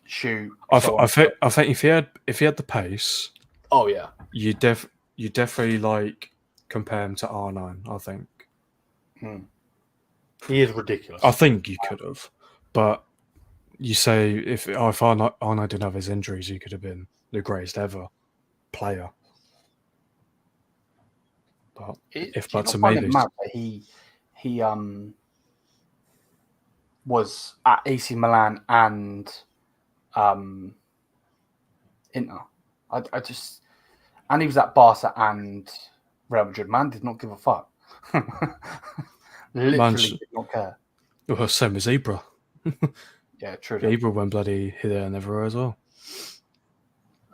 shoot. I think if he had the pace, oh yeah, you definitely like compare him to R9. I think he is ridiculous. I think you could have, but you say if R9 didn't have his injuries, he could have been the greatest ever player. But but maybe he was at AC Milan and Inter. And he was at Barca and Real Madrid. Man did not give a fuck. Literally did not care. Well, same as Ibra. Yeah, true. Ibra went bloody here, there, and everywhere as well.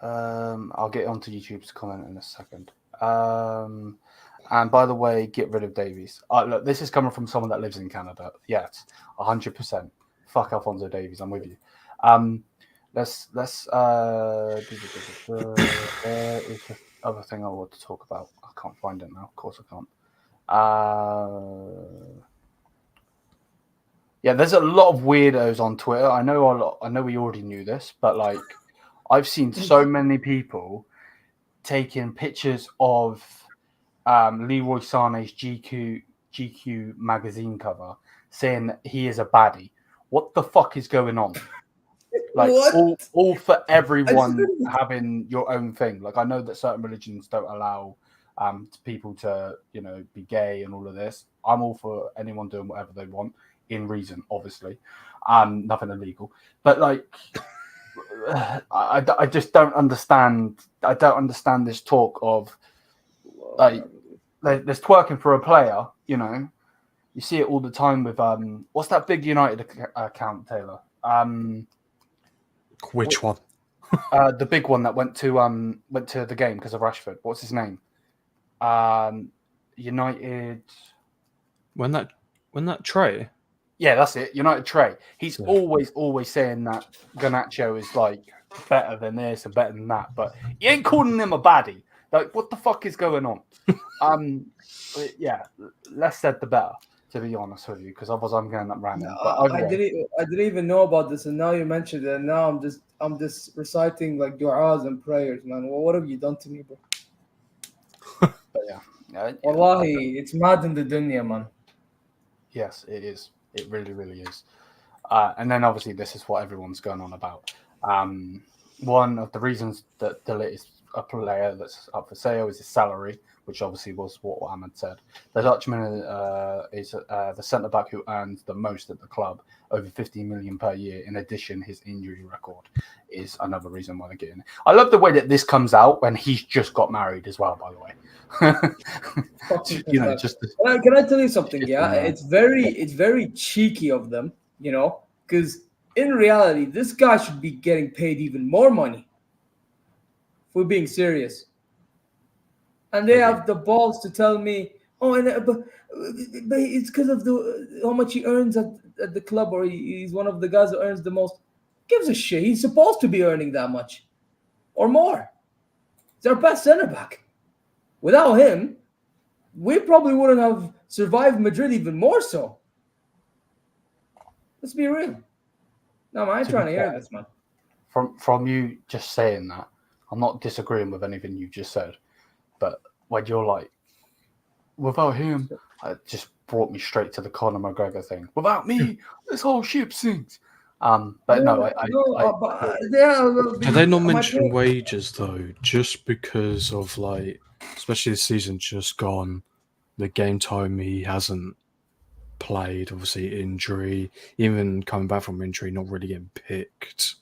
I'll get onto YouTube's comment in a second. And by the way, get rid of Davies. Look, this is coming from someone that lives in Canada. Yes, 100%. Fuck Alphonso Davies. I'm with you. Let's there is the other thing I want to talk about. I can't find it now. Of course I can't. Yeah, there's a lot of weirdos on Twitter. I know we already knew this, but like I've seen so many people taking pictures of Leroy Sané's GQ magazine cover saying that he is a baddie. What the fuck is going on? Like all for everyone having your own thing. Like I know that certain religions don't allow people to, be gay and all of this. I'm all for anyone doing whatever they want in reason, obviously. Nothing illegal. But like I just don't understand. I don't understand this talk of like there's twerking for a player, You see it all the time with what's that big United account, Taylor? Which one? The big one that went to the game because of Rashford. What's his name? United. When that tray. Yeah, that's it. United Trey. He's Yeah. always saying that Garnacho is like better than this and better than that, but he ain't calling him a baddie. Like, what the fuck is going on? Yeah, less said the better. To be honest with you, because otherwise I'm going up ranting. But I didn't even know about this, and now you mentioned it. And now I'm just reciting like du'as and prayers, man. Well, what have you done to me, bro? But yeah, Wallahi, it's mad in the dunya, man. Yes, it is. It really, really is. And then obviously this is what everyone's going on about. One of the reasons that De Ligt is a player that's up for sale is his salary, which obviously was what Ahmed said. The Dutchman is the centre-back who earns the most at the club, over 15 million per year. In addition, his injury record is another reason why they're getting it. I love the way that this comes out when he's just got married as well, by the way. You know, just can I tell you something? Yeah, it's very cheeky of them, you know, because in reality, this guy should be getting paid even more money. If we're being serious, and they have the balls to tell me, oh, but it's because of how much he earns at the club, or he's one of the guys who earns the most. Gives a shit. He's supposed to be earning that much or more. He's our best centre back. Without him, we probably wouldn't have survived Madrid even more so. Let's be real. No, man, I ain't trying to hear this, man. From you just saying that, I'm not disagreeing with anything you just said, but when you're like, without him, it just brought me straight to the Conor McGregor thing. Without me, this whole ship sinks. But Can they not mention wages though? Just because of like, especially the season just gone, the game time he hasn't played, obviously injury, even coming back from injury, not really getting picked.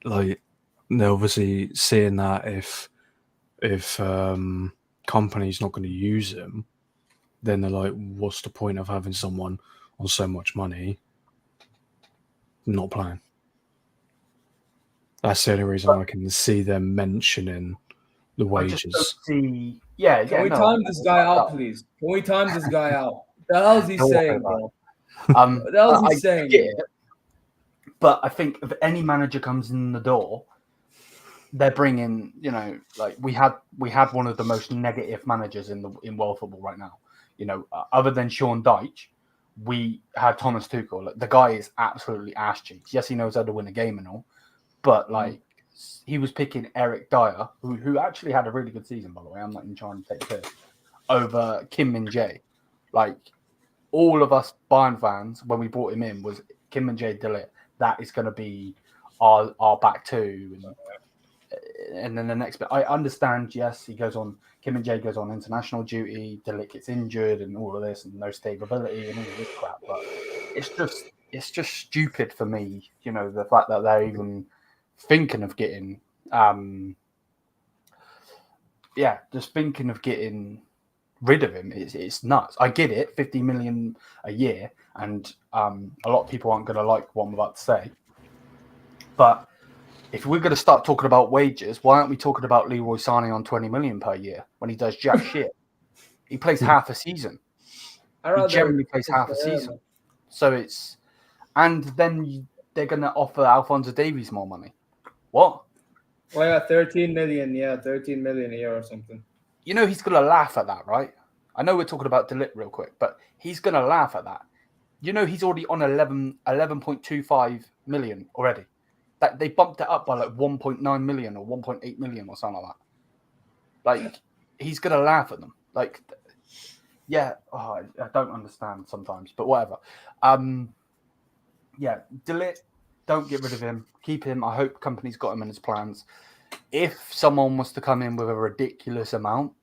Like, they're obviously seeing that if company's not going to use him, then they're like, what's the point of having someone on so much money not playing? That's the only reason I can see them mentioning the wages. Can we time this guy out, please? Can we time this guy out? The hell's he saying, bro? The hell's he saying? But I think if any manager comes in the door, they're bringing, you know, like we had one of the most negative managers in world football right now. You know, other than Sean Dyche, we had Thomas Tuchel. Like, the guy is absolutely ass cheeks. Yes, he knows how to win a game and all, but like he was picking Eric Dyer, who actually had a really good season, by the way. I'm not even trying to take piss, over Kim Min-jae. Like, all of us Bayern fans, when we brought him in, was Kim Min-jae De Ligt. That is going to be our back two. And then the next bit, I understand, yes, he goes on, Kim Min-jae goes on international duty, De Ligt gets injured and all of this and no stability and all of this crap. But it's just stupid for me, you know, the fact that they're even thinking of getting, just thinking of getting rid of him. It's nuts. I get it, 50 million a year, and a lot of people aren't going to like what I'm about to say. But if we're going to start talking about wages, why aren't we talking about Leroy Sané on 20 million per year when he does jack shit? He plays half a season. He generally plays half a season. So it's, and then they're going to offer Alphonso Davies more money. What? Well, yeah, 13 million. Yeah, 13 million a year or something. You know he's going to laugh at that, right? I know we're talking about De Ligt real quick, but he's going to laugh at that. You know he's already on 11.25 million already. That they bumped it up by like 1.9 million or 1.8 million or something like that. Like, he's going to laugh at them. Like, yeah, I don't understand sometimes, but whatever. De Ligt, don't get rid of him. Keep him. I hope company's got him in his plans. If someone was to come in with a ridiculous amount,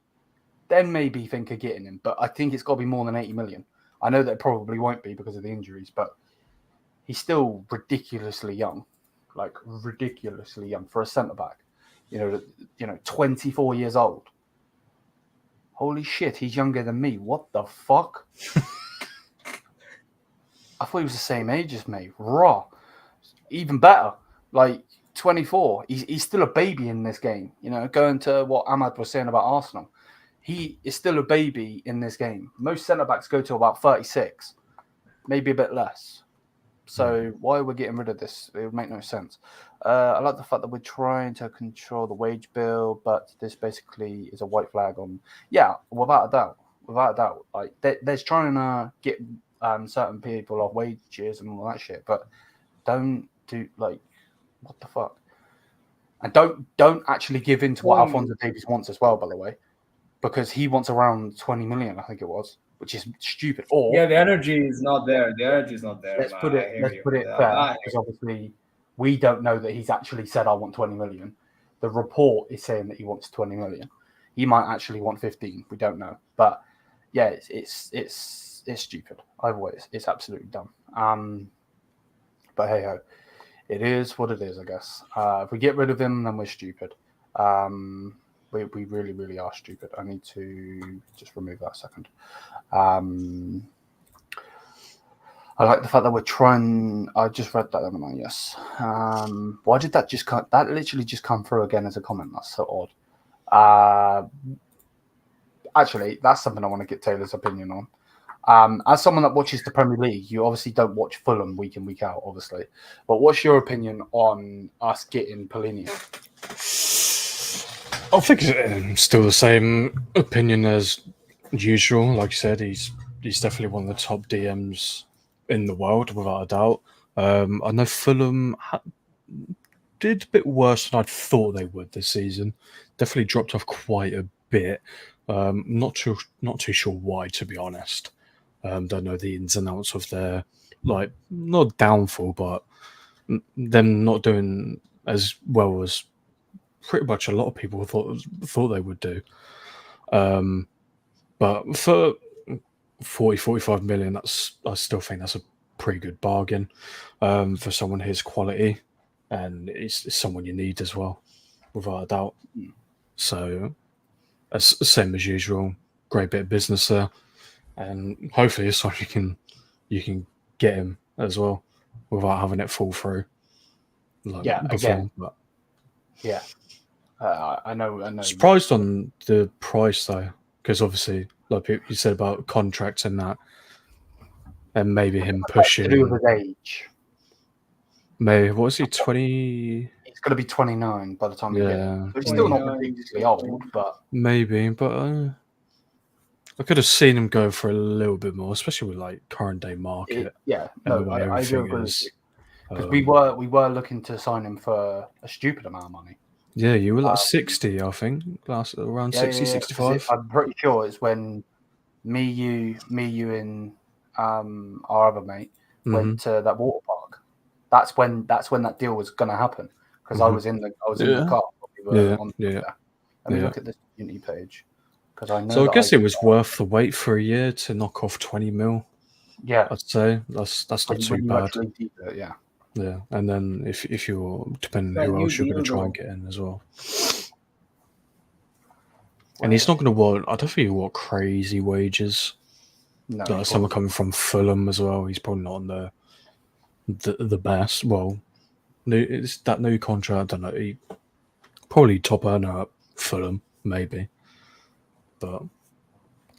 then maybe think of getting him. But I think it's got to be more than 80 million. I know that it probably won't be because of the injuries, but he's still ridiculously young. Like, ridiculously young for a centre-back. You know, 24 years old. Holy shit, he's younger than me. What the fuck? I thought he was the same age as me. Raw. Even better. Like, 24. He's still a baby in this game. You know, going to what Ahmad was saying about Arsenal. He is still a baby in this game. Most centre-backs go to about 36. maybe a bit less. So why we're getting rid of this? It would make no sense. I like the fact that we're trying to control the wage bill, but this basically is a white flag on. Yeah, without a doubt. Like there's trying to get certain people off wages and all that shit, but don't do like what the fuck. And don't actually give in to what Alphonso Davies wants as well, by the way, because he wants around 20 million, I think it was, which is stupid. Or the energy is not there. The energy is not there. let's put it fair, because obviously we don't know that he's actually said I want 20 million. The report is saying that he wants 20 million. He might actually want 15. We don't know, but yeah, it's stupid. Either way, it's absolutely dumb. But hey ho, it is what it is, I guess. If we get rid of him, then we're stupid. We really, really are stupid. I need to just remove that a second. I like the fact that we're trying. I just read that, haven't I? Yes. Why did that just come? That literally just come through again as a comment. That's so odd. Actually, that's something I want to get Taylor's opinion on. As someone that watches the Premier League, you obviously don't watch Fulham week in, week out, obviously. But what's your opinion on us getting Polini? I think it's still the same opinion as usual. Like you said, he's definitely one of the top DMs in the world, without a doubt. I know Fulham did a bit worse than I thought they would this season. Definitely dropped off quite a bit. Not too sure why, to be honest. Don't know the ins and outs of their, like, not downfall, but them not doing as well as pretty much a lot of people thought they would do. But for 45 million, I still think that's a pretty good bargain for someone his quality, and it's someone you need as well, without a doubt. So, same as usual, great bit of business there, and hopefully it's something you can get him as well without having it fall through. Like before, again. But Yeah. I know. Surprised on the price though, because obviously, like you said about contracts and that, and maybe him pushing. To do with his age. Maybe what was he 20? He's going to be 29 by the time we get him. So he's still not ridiculously old, but maybe. But I could have seen him go for a little bit more, especially with like current day market. I do agree. Because we were looking to sign him for a stupid amount of money. Yeah, you were like 60, I think, around 60, 65. I'm pretty sure it's when me, you, and our other mate went to that water park. That's when that deal was going to happen, because I was in the car. Let me look at this Unity page, because I know. So I guess it was worth the wait for a year to knock off 20 mil. Yeah, I'd say that's not too bad. Yeah, and then if you're depending on who else you're going to try and get in as well. And he's not going to want. I don't think he'll want crazy wages. No, like someone coming from Fulham as well. He's probably not on the best. Well, it's that new contract. I don't know. He probably top earner at Fulham, maybe, but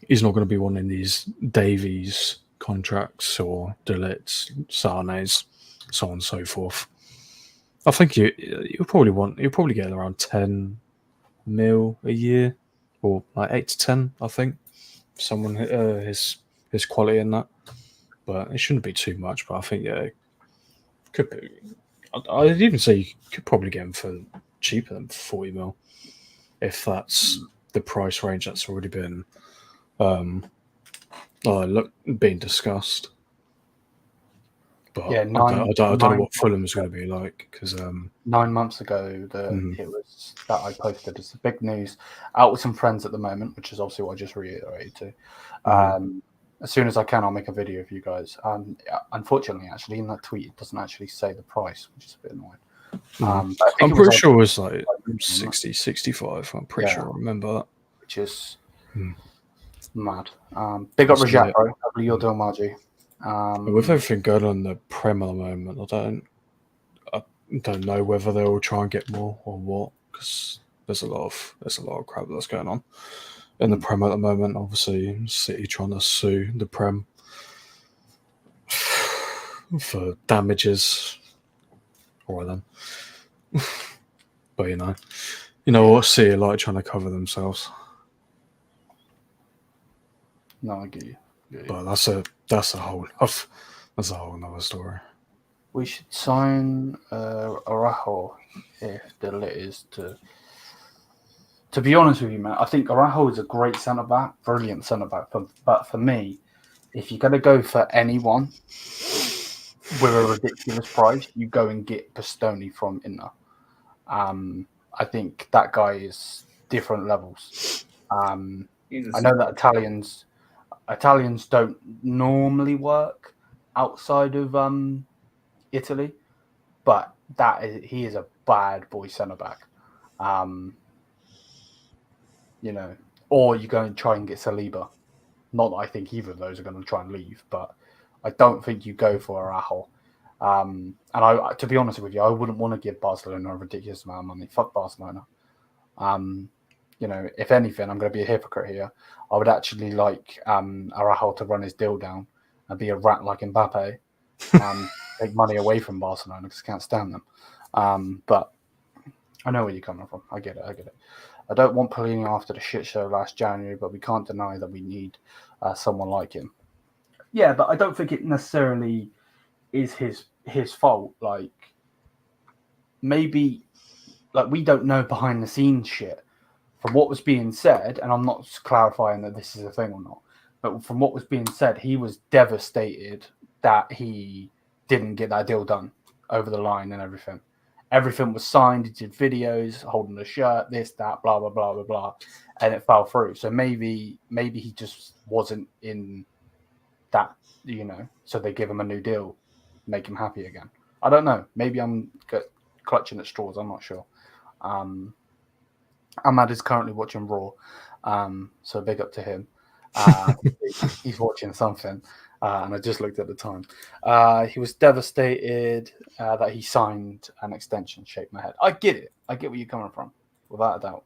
he's not going to be wanting these Davies contracts or De Ligt's, Sané's, so on and so forth. I think you'll probably get around 10 mil a year, or like 8 to 10. I think someone his quality in that, but it shouldn't be too much. But I think could be. I'd even say you could probably get him for cheaper than 40 mil, if that's the price range that's already been being discussed. But yeah, I don't know what Fulham's going to be like, because 9 months ago it was that I posted. It's the big news. Out with some friends at the moment, which is obviously what I just reiterated to. As soon as I can, I'll make a video for you guys. Unfortunately, actually, in that tweet, it doesn't actually say the price, which is a bit annoying. I'm pretty sure it was like 60, 65. I'm pretty sure I remember that. Which is mad. Big up Rajat, bro. Hopefully you're doing well, G. With everything going on in the Prem at the moment, I don't know whether they'll try and get more or what, because there's a lot of crap that's going on in the Prem at the moment. Obviously, City trying to sue the Prem. for damages. All of them. But you know what? City are like trying to cover themselves. No, I get you. But that's a whole other story. We should sign Araujo if the lit is to. To be honest with you, man, I think Araujo is a great centre back, brilliant centre back. But for me, if you're gonna go for anyone with a ridiculous price, you go and get Bastoni from Inter. I think that guy is different levels. I know that Italians don't normally work outside of Italy, but he is a bad boy centre back. Or you go and try and get Saliba. Not that I think either of those are going to try and leave, but I don't think you go for Araujo. And to be honest with you, I wouldn't want to give Barcelona a ridiculous amount of money. Fuck Barcelona. If anything, I'm going to be a hypocrite here. I would actually like Araujo to run his deal down and be a rat like Mbappe. Take money away from Barcelona because I can't stand them. But I know where you're coming from. I get it. I don't want Pellegrini after the shit show last January, but we can't deny that we need someone like him. Yeah, but I don't think it necessarily is his fault. Like, maybe, we don't know behind the scenes shit. From what was being said, and I'm not clarifying that this is a thing or not, but from what was being said, he was devastated that he didn't get that deal done over the line and everything. Everything was signed. He did videos, holding the shirt, this, that, blah, blah, blah, blah, blah, and it fell through. So maybe he just wasn't in that, so they give him a new deal, make him happy again. I don't know. Maybe I'm clutching at straws. I'm not sure. Ahmad is currently watching Raw, so big up to him. He's watching something. And I just looked at the time. He was devastated that he signed an extension. Shake my head. I get it. I get where you're coming from, without a doubt.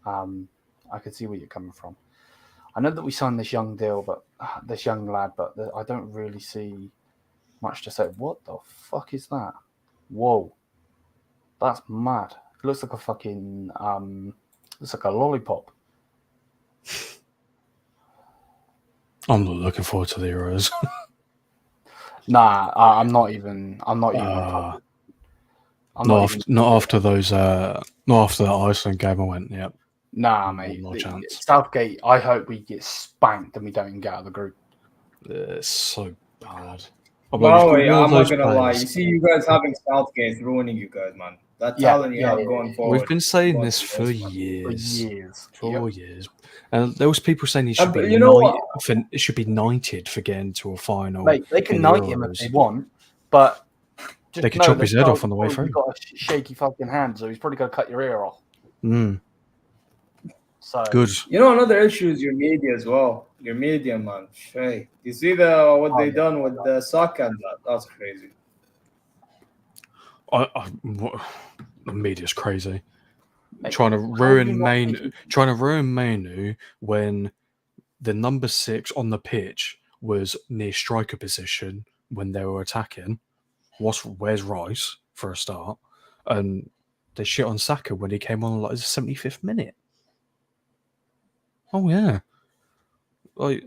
I can see where you're coming from. I know that we signed this young deal, but this young lad, but I don't really see much to say. What the fuck is that? Whoa, that's mad. It looks like a fucking looks like a lollipop. I'm not looking forward to the Euros. Nah, I'm not even. Not after that Iceland game I went. Yep. Nah, mate. No chance. Southgate. I hope we get spanked and we don't get out of the group. It's so bad. Well, I'm not gonna lie. You see, you guys having Southgate ruining you guys, man. That talent you have going forward. We've been saying this for years. 4 years. And there was people saying he should be it should be knighted for getting to a final. Mate, they can knight him if they want, but they can chop his head off on the way through. He's got a shaky fucking hand, so he's probably going to cut your ear off. So good. Another issue is your media as well. Your media, man. Hey, you see what they done with the soccer and that? That's crazy. The media's crazy. Mate, trying to ruin Manu when the number 6 on the pitch was near striker position when they were attacking. Where's Rice for a start? And they shit on Saka when he came on like the 75th minute. Oh yeah. I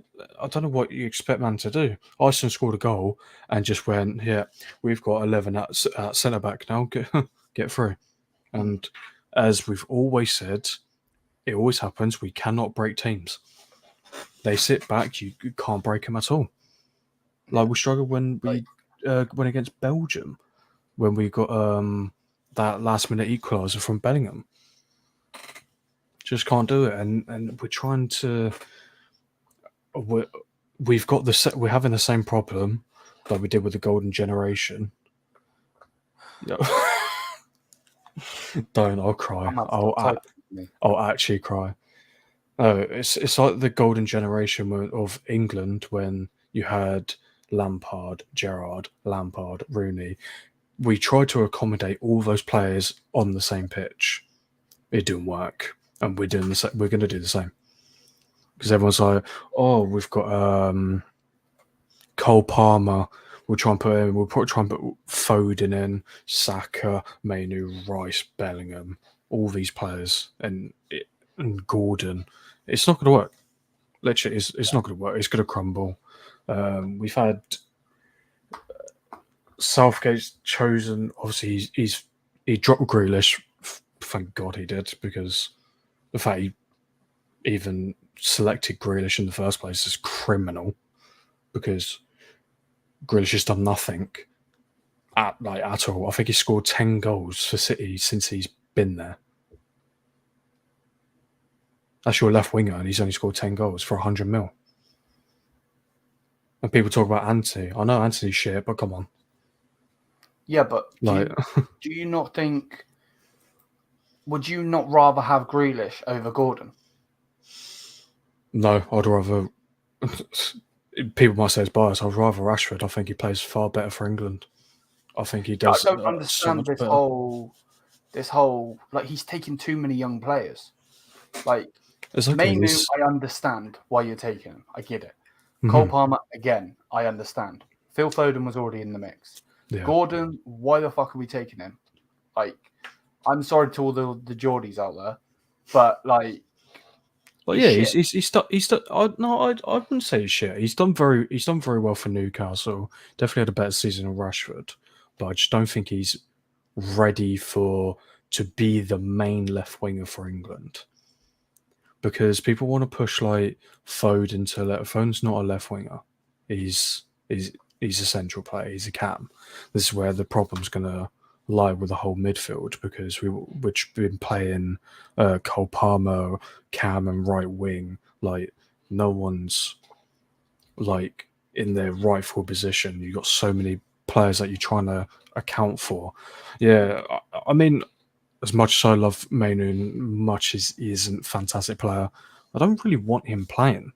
don't know what you expect man to do. Iceland scored a goal and just went, yeah, we've got 11 at centre back now. Get through. And as we've always said, it always happens. We cannot break teams. They sit back. You can't break them at all. Like we struggled when we went against Belgium, when we got that last minute equaliser from Bellingham. Just can't do it, and we're trying to. We're having the same problem that we did with the Golden Generation. Don't! I'll cry. I'll actually cry. No, it's like the Golden Generation of England when you had Lampard, Gerrard, Rooney. We tried to accommodate all those players on the same pitch. It didn't work, and we're doing the same. We're going to do the same because everyone's like, "Oh, we've got Cole Palmer, We'll try and put in. We'll try and put Foden in, Saka, Mainu, Rice, Bellingham, all these players, and Gordon. It's not going to work. Literally, it's not going to work. It's going to crumble. We've had Southgate's chosen. Obviously, he dropped Grealish. Thank God he did, because the fact he even selected Grealish in the first place is criminal, because Grealish has done nothing at all. I think he scored 10 goals for City since he's been there. That's your left winger, and he's only scored 10 goals for 100 mil. And people talk about Anthony. I know Anthony's shit, but come on. Yeah, but do you not think? Would you not rather have Grealish over Gordon? No, I'd rather. People might say it's biased. I'd rather Rashford. I think he plays far better for England. I think he does. I don't understand this whole like he's taking too many young players. Like Mainu, I understand why you're taking him. I get it. Cole Palmer, again, I understand. Phil Foden was already in the mix. Yeah. Gordon, why the fuck are we taking him? Like, I'm sorry to all the Geordies out there, but like, well, yeah, he's done. I wouldn't say he's shit. He's done very well for Newcastle. Definitely had a better season than Rashford, but I just don't think he's ready to be the main left winger for England. Because people want to push like Foden to Foden's not a left winger. He's a central player. He's a cam. This is where the problem's going to lie with the whole midfield, because we've been playing Cole Palmer, cam, and right wing. Like no one's like in their rightful position. You've got so many players that you're trying to account for. Yeah, I mean, as much as I love Mainu, much as he isn't a fantastic player, I don't really want him playing.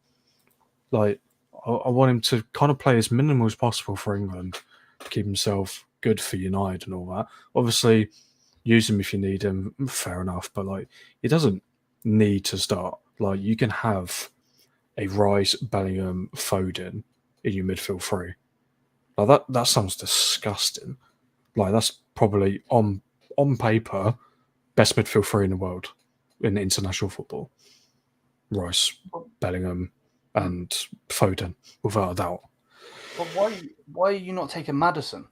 Like, I want him to kind of play as minimal as possible for England, to keep himself good for United and all that. Obviously, use him if you need him, fair enough, but like, he doesn't need to start. Like, you can have a Rice, Bellingham, Foden in your midfield three. Like that sounds disgusting. Like, that's probably on paper best midfield three in the world in international football. Rice, Bellingham, and Foden, without a doubt. But why are you not taking Maddison?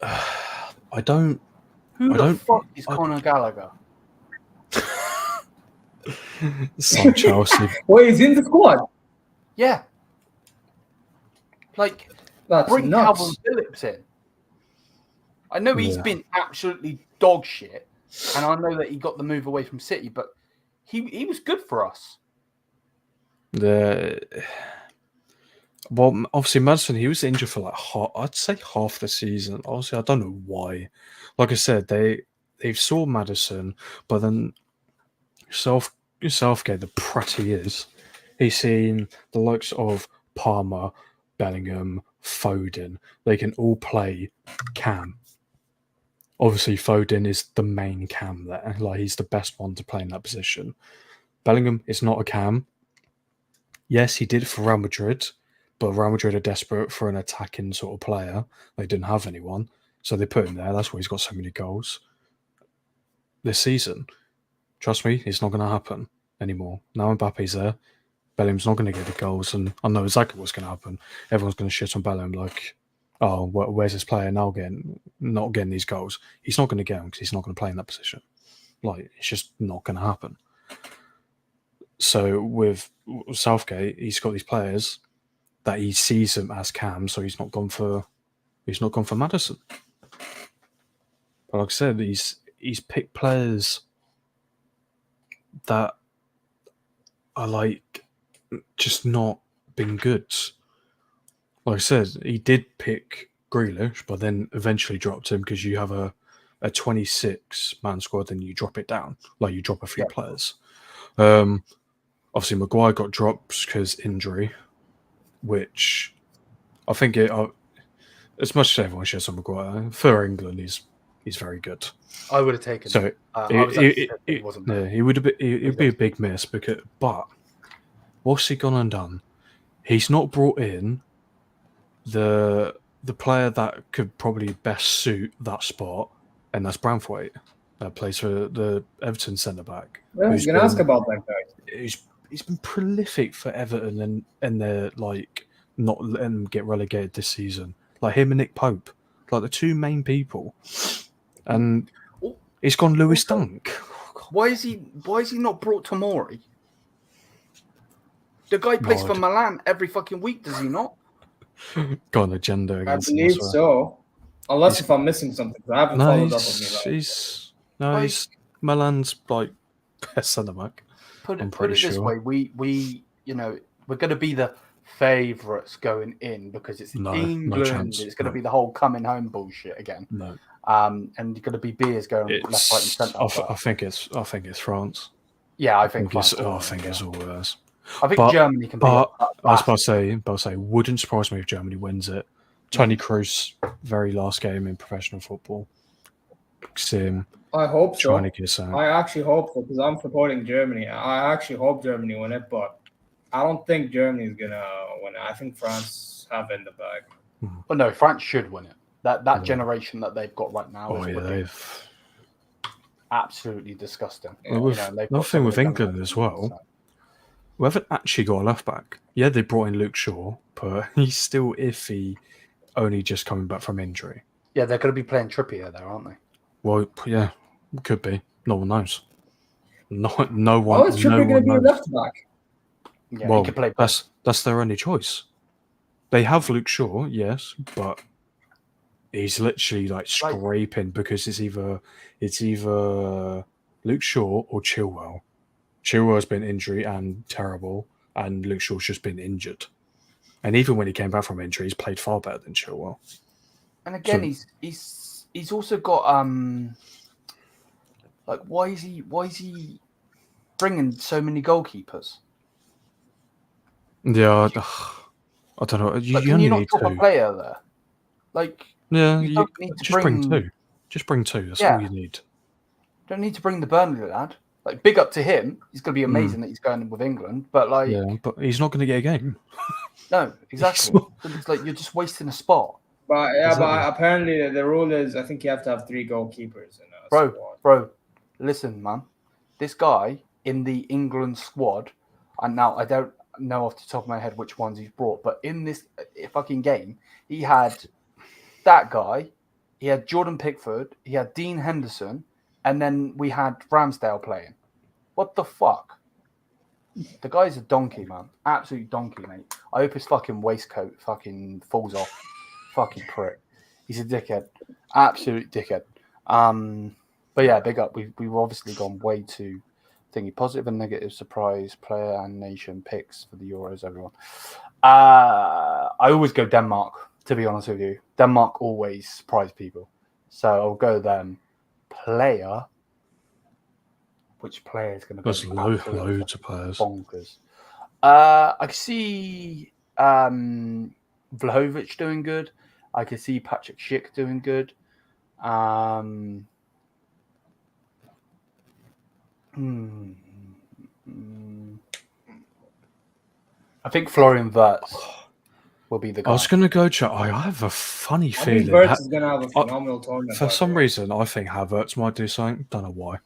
I don't. Who the fuck is Conor Gallagher? Some Chelsea. Wait, he's in the squad? Yeah. Like, bring Calvin Phillips in. I know he's been absolutely dog shit, and I know that he got the move away from City, but he was good for us. Well, obviously, Maddison, he was injured for like I'd say half the season. Obviously, I don't know why. Like I said, they saw Maddison, but then Southgate, the prat he is, he's seen the likes of Palmer, Bellingham, Foden. They can all play cam. Obviously, Foden is the main cam there. Like, he's the best one to play in that position. Bellingham is not a cam. Yes, he did for Real Madrid, but Real Madrid are desperate for an attacking sort of player. They didn't have anyone, so they put him there. That's why he's got so many goals this season. Trust me, it's not going to happen anymore. Now Mbappe's there, Bellingham's not going to get the goals, and I know exactly what's going to happen. Everyone's going to shit on Bellingham like, oh, where's this player now not getting these goals? He's not going to get them because he's not going to play in that position. Like, it's just not going to happen. So with Southgate, he's got these players that he sees them as cam, so he's not gone for Maddison. But like I said, he's picked players that are like just not been good. Like I said, he did pick Grealish, but then eventually dropped him because you have a 26-man squad and you drop it down. Like, you drop a few players. Obviously, Maguire got dropped because injury, which I think as much as everyone shares on Maguire, for England, he's very good. I would have taken so it wasn't. Yeah, he would be a big miss but what's he gone and done? he's not brought in the player that could probably best suit that spot, and that's Branthwaite, that plays for the Everton centre back. I was going to ask about that guy. He's been prolific for Everton, and they're like not letting them get relegated this season. Like him and Nick Pope, like the two main people, and he's gone Lewis Dunk. Why is he not brought to Mori? The guy plays for Milan every fucking week, does he not? Got an agenda against him. I believe so. Unless if I'm missing something. I haven't followed up with me. He's Milan's like best centre back. Put it this way, we we're going to be the favourites going in because it's England. No chance. It's going to be the whole coming home bullshit again. No. And you're going to be beers going left, right, and centre. I think it's France. Yeah, I think it's all theirs. I think Germany can be. I was about to say, wouldn't surprise me if Germany wins it. Tony Kroos, very last game in professional football. See him. I hope so. Trying to get some. I actually hope so because I'm supporting Germany. I actually hope Germany win it, but I don't think Germany is gonna win it. I think France have it in the bag. Well, no, France should win it. That generation that they've got right now is they've absolutely disgusting. Nothing with England as well. So. We haven't actually got a left back. Yeah, they brought in Luke Shaw, but he's still iffy, only just coming back from injury. Yeah, they're going to be playing Trippier there, aren't they? Well, yeah, could be. No one knows. No one. Oh, is Trippier going to be a left back? Yeah, well, he could play. That's their only choice. They have Luke Shaw, yes, but he's literally like scraping because it's either Luke Shaw or Chilwell. Chilwell's been injury and terrible, and Luke Shaw's just been injured. And even when he came back from injury, he's played far better than Chilwell. And again, he's also got why is he bringing so many goalkeepers? Yeah, I don't know. Can you not drop a player there? You just bring two. Just bring two. That's all you need. Don't need to bring the Burnley lad. Big up to him. He's going to be amazing that he's going with England. But but he's not going to get a game. No, exactly. It's like you're just wasting a spot. But but apparently the rule is I think you have to have 3 goalkeepers in a squad. Bro, listen, man. This guy in the England squad, and now I don't know off the top of my head which ones he's brought, but in this fucking game, he had that guy, he had Jordan Pickford, he had Dean Henderson, and then we had Ramsdale playing. What the fuck? The guy's a donkey, man. Absolute donkey, mate. I hope his fucking waistcoat fucking falls off. Fucking prick. He's a dickhead. Absolute dickhead. But yeah, big up. We've obviously gone way too thingy. Positive and negative surprise player and nation picks for the Euros, everyone. I always go Denmark, to be honest with you. Denmark always surprise people. So I'll go them. Player. Which player is going to go? There's loads of players. Bonkers. I can see Vlahovic doing good. I can see Patrick Schick doing good. I think Florian Wirtz will be the guy. I was going to go chat. I have a funny feeling. Wirtz is going to have a phenomenal tournament. For some reason, I think Havertz might do something. Don't know why.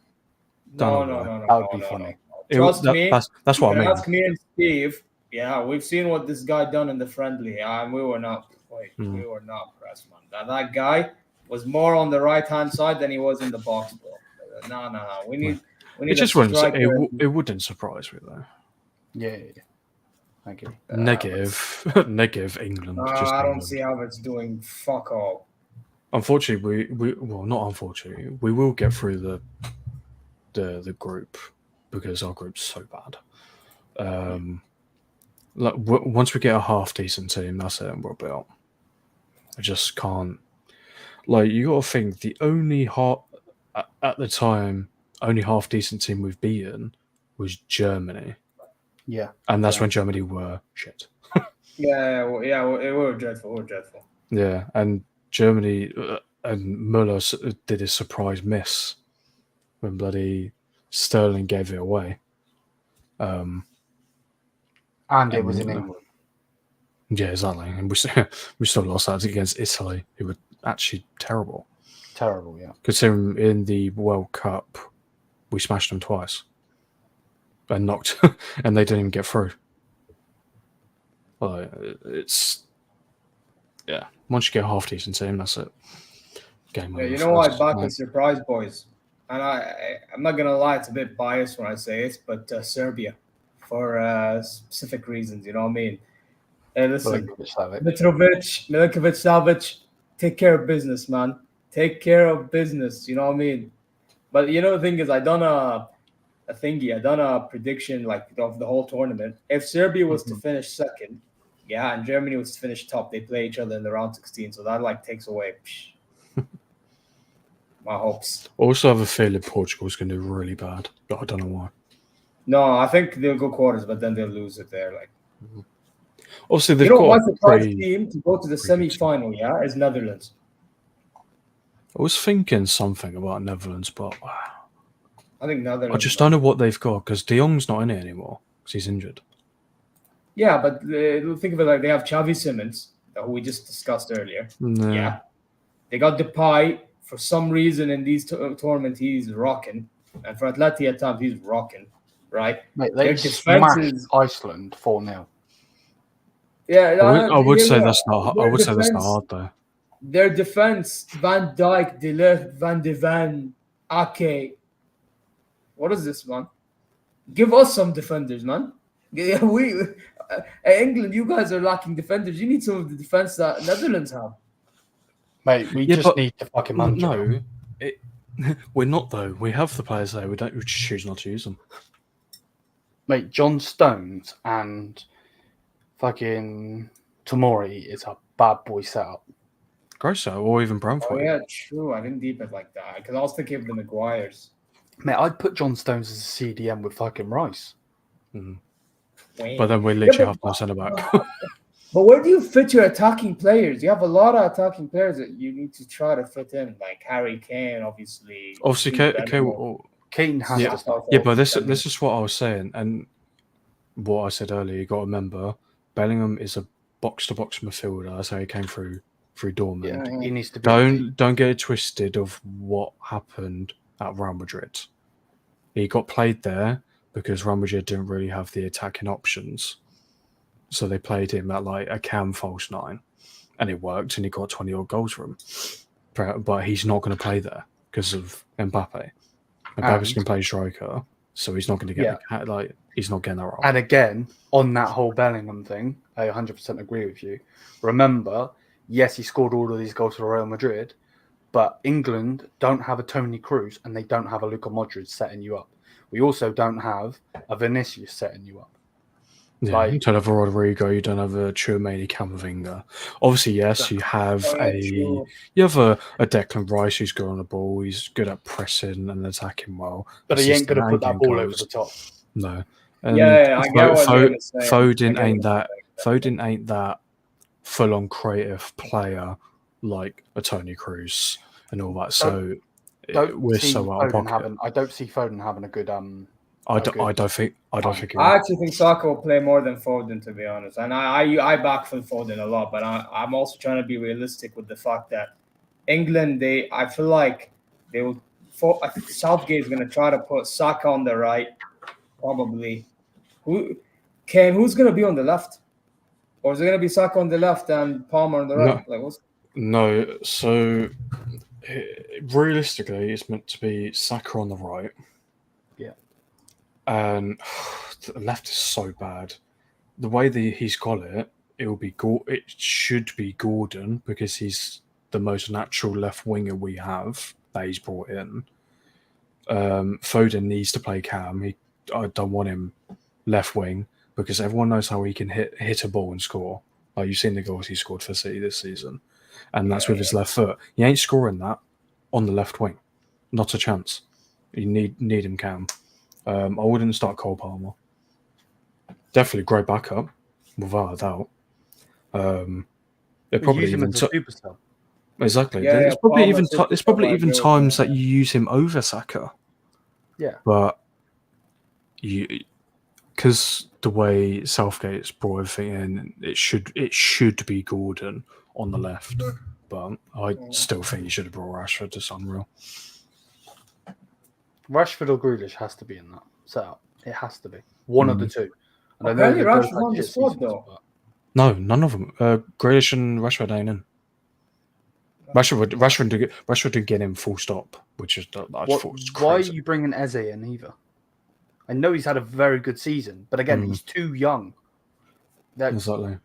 No. That would be funny. Trust me. That's what I mean. Ask me and Steve. Yeah, we've seen what this guy done in the friendly. We were not pressed, man. That guy was more on the right hand side than he was in the box, bro. No. We need. It just wouldn't. It wouldn't surprise me though. Yeah. Thank you. Negative England. I don't see how it's doing fuck all. Unfortunately, not unfortunately, we will get through the group because our group's so bad. Once we get a half decent team, that's it, and we'll be out. I just can't. You got to think the only at the time only half decent team we've beaten was Germany. Yeah, and that's when Germany were shit. We were dreadful. Yeah, and Germany and Muller did a surprise miss when bloody Sterling gave it away. And it was in England. Yeah, exactly. And we still lost that against Italy, who were actually terrible. Terrible, yeah. Considering in the World Cup, we smashed them twice and knocked, and they didn't even get through. Well, once you get a half decent team, that's it. Game over. You know what? Back and surprise, boys. And I'm not gonna lie, it's a bit biased when I say it, but Serbia, for specific reasons. You know what I mean? Listen, Milinkovic-Savic, take care of business, man. Take care of business. You know what I mean? But you know the thing is, I done a prediction like of the whole tournament. If Serbia was to finish second, and Germany was to finish top, they play each other in the round 16. So that like takes away my hopes. Also have a feeling Portugal's going to do really bad, but I don't know why. No, I think they'll go quarters, but then they'll lose it there. Like, obviously, they've got my surprise team to go to the semi-final, is Netherlands. I was thinking something about Netherlands, but I think Netherlands. I just don't know what they've got because De Jong's not in it anymore because he's injured. Yeah, but think of it like they have Xavi Simons, who we just discussed earlier. No. Yeah, they got Depay. For some reason, in these tournaments, he's rocking, and for Atleti at times, he's rocking. Right? Mate, they smashed Iceland 4-0. Yeah, I would say that's not. I would say that's not hard though. Their defense: Van Dijk, De Ligt, Van de Ven, Ake. What is this, man? Give us some defenders, man. England, you guys are lacking defenders. You need some of the defense that Netherlands have. Mate, we just need to fucking manage. No, we're not though. We have the players there. We just choose not to use them. Mate, John Stones and fucking Tomori is a bad boy setup. Grosso or even Bromford. Oh yeah, true. I didn't deep it like that because I was thinking of the Maguires. Mate, I'd put John Stones as a CDM with fucking Rice. But then we literally have no centre back. But where do you fit your attacking players? You have a lot of attacking players that you need to try to fit in, like Harry Kane, obviously. Kane has to start. Yeah, but this is what I was saying, and what I said earlier. You got to remember, Bellingham is a box-to-box midfielder. That's how he came through Dortmund. Yeah, he needs to be. Don't get it twisted of what happened at Real Madrid. He got played there because Real Madrid didn't really have the attacking options. So they played him at like a cam false 9 and it worked and he got 20-odd goals for him. But he's not going to play there because of Mbappe. Mbappe's going to play striker, so he's not going to get he's not getting that role. And again, on that whole Bellingham thing, I 100% agree with you. Remember, yes, he scored all of these goals for Real Madrid, but England don't have a Toni Kroos and they don't have a Luka Modric setting you up. We also don't have a Vinicius setting you up. Yeah, you don't have a Rodrigo, you don't have a Tchouaméni Camavinga. Obviously, yes, you have a Declan Rice who's good on the ball, he's good at pressing and attacking well. But he ain't going to put that ball over the top. No. I get what you're saying. Foden ain't that full-on creative player like a Toni Kroos and all that. We're so out of pocket. I don't see Foden having a good I don't think. I actually think Saka will play more than Foden, to be honest. And I back for Foden a lot, but I'm also trying to be realistic with the fact that England, I feel like they will. I think Southgate is going to try to put Saka on the right, probably. Who's going to be on the left, or is it going to be Saka on the left and Palmer on the right? No. So realistically, it's meant to be Saka on the right. And the left is so bad. The way that he's got it, it should be Gordon because he's the most natural left winger we have that he's brought in. Foden needs to play cam. I don't want him left wing because everyone knows how he can hit a ball and score. Like you've seen the goals he scored for City this season, and that's with his left foot. He ain't scoring that on the left wing. Not a chance. You need him cam. I wouldn't start Cole Palmer. Definitely great backup, without a doubt. It probably even exactly. Yeah, there's probably even times that you use him over Saka. Yeah, but because the way Southgate's brought everything in, it should be Gordon on the left, but I still think he should have brought Rashford. It's unreal. Rashford or Grealish has to be in that setup. It has to be one of the two. And Apparently, they both Rashford had won the shit squad, seasons, though. but- No, none of them. Grealish and Rashford ain't in. Rashford did get him full stop, which is I just thought was crazy. Why are you bringing Eze in either? I know he's had a very good season, but again, he's too young. Exactly.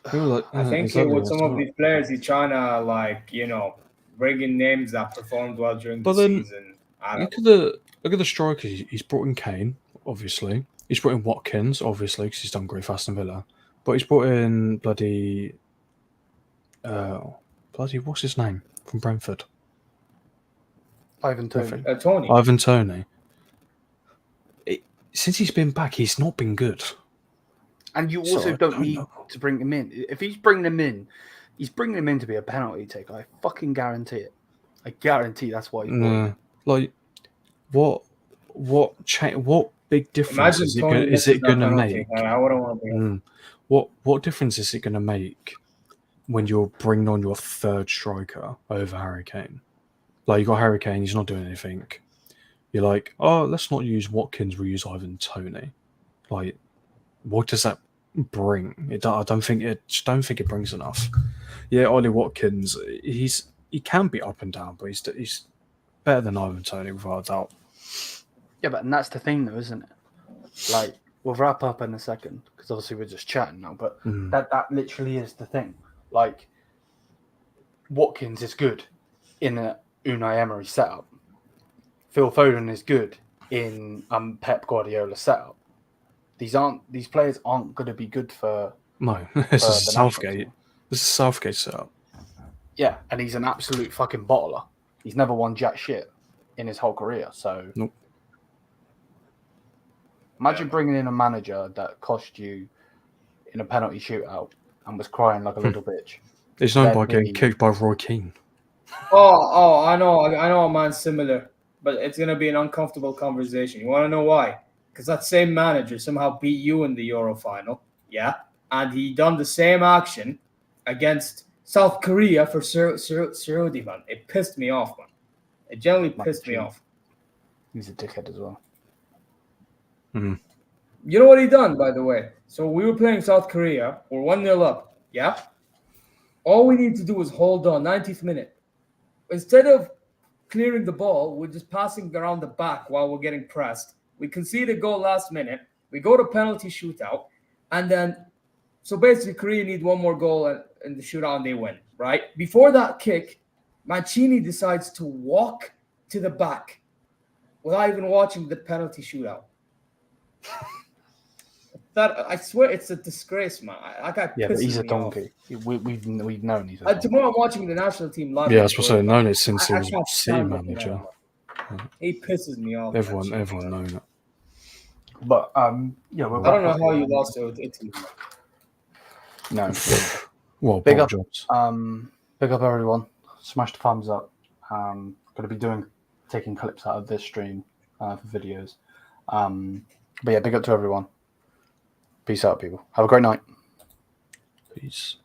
I think with some of these players, he's trying to bring in names that performed well during the season. Look at the strikers. He's brought in Kane, obviously. He's brought in Watkins, obviously, because he's done great for Aston Villa. But he's brought in bloody what's his name from Brentford? Ivan Toney. Tony. Ivan Toney. Since he's been back, he's not been good. And you also don't need to bring him in. If he's bringing him in, he's bringing him in to be a penalty taker. I fucking guarantee it. I guarantee that's why he's brought him. Like, what big difference is it going to make? I wouldn't want to be. What difference is it going to make when you're bringing on your third striker over Harry Kane? Like, you got Harry Kane, he's not doing anything. You're like, oh, let's not use Watkins, we'll use Ivan Toney. Like, what does that bring? I don't think it brings enough. Yeah, Ollie Watkins, he can be up and down, but he's better than Ivan Toney without a doubt. Yeah, but and that's the thing, though, isn't it? Like, we'll wrap up in a second because obviously we're just chatting now. But that literally is the thing. Like, Watkins is good in a Unai Emery setup. Phil Foden is good in Pep Guardiola setup. These players aren't going to be good for. No, this is Southgate. This is Southgate setup. Yeah, and he's an absolute fucking bottler. He's never won jack shit in his whole career. So, nope. Imagine bringing in a manager that cost you in a penalty shootout and was crying like a little bitch. He's known by getting kicked by Roy Keane. Oh, I know a man similar, but it's gonna be an uncomfortable conversation. You want to know why? Because that same manager somehow beat you in the Euro final, yeah, and he done the same action against South Korea for Saudi, man. It pissed me off, man. It generally pissed me off. He's a dickhead as well. Mm-hmm. You know what he done, by the way? So we were playing South Korea. We're 1-0 up. Yeah? All we need to do is hold on, 90th minute. Instead of clearing the ball, we're just passing around the back while we're getting pressed. We concede a goal last minute. We go to penalty shootout. And then, so basically Korea need one more goal in the shootout and they win, right? Before that kick, Mancini decides to walk to the back without even watching the penalty shootout. That I swear it's a disgrace, man. But he's a donkey. We've known he's a donkey. Tomorrow I'm watching the national team live. Yeah, I was supposed to have known it since he was City manager. He pisses me off. Everyone known it. But I don't know how you lost to Italy. No. Well, big up, jobs. Big up everyone. Smash the thumbs up. Going to be taking clips out of this stream for videos. But yeah, big up to everyone. Peace out, people. Have a great night. Peace.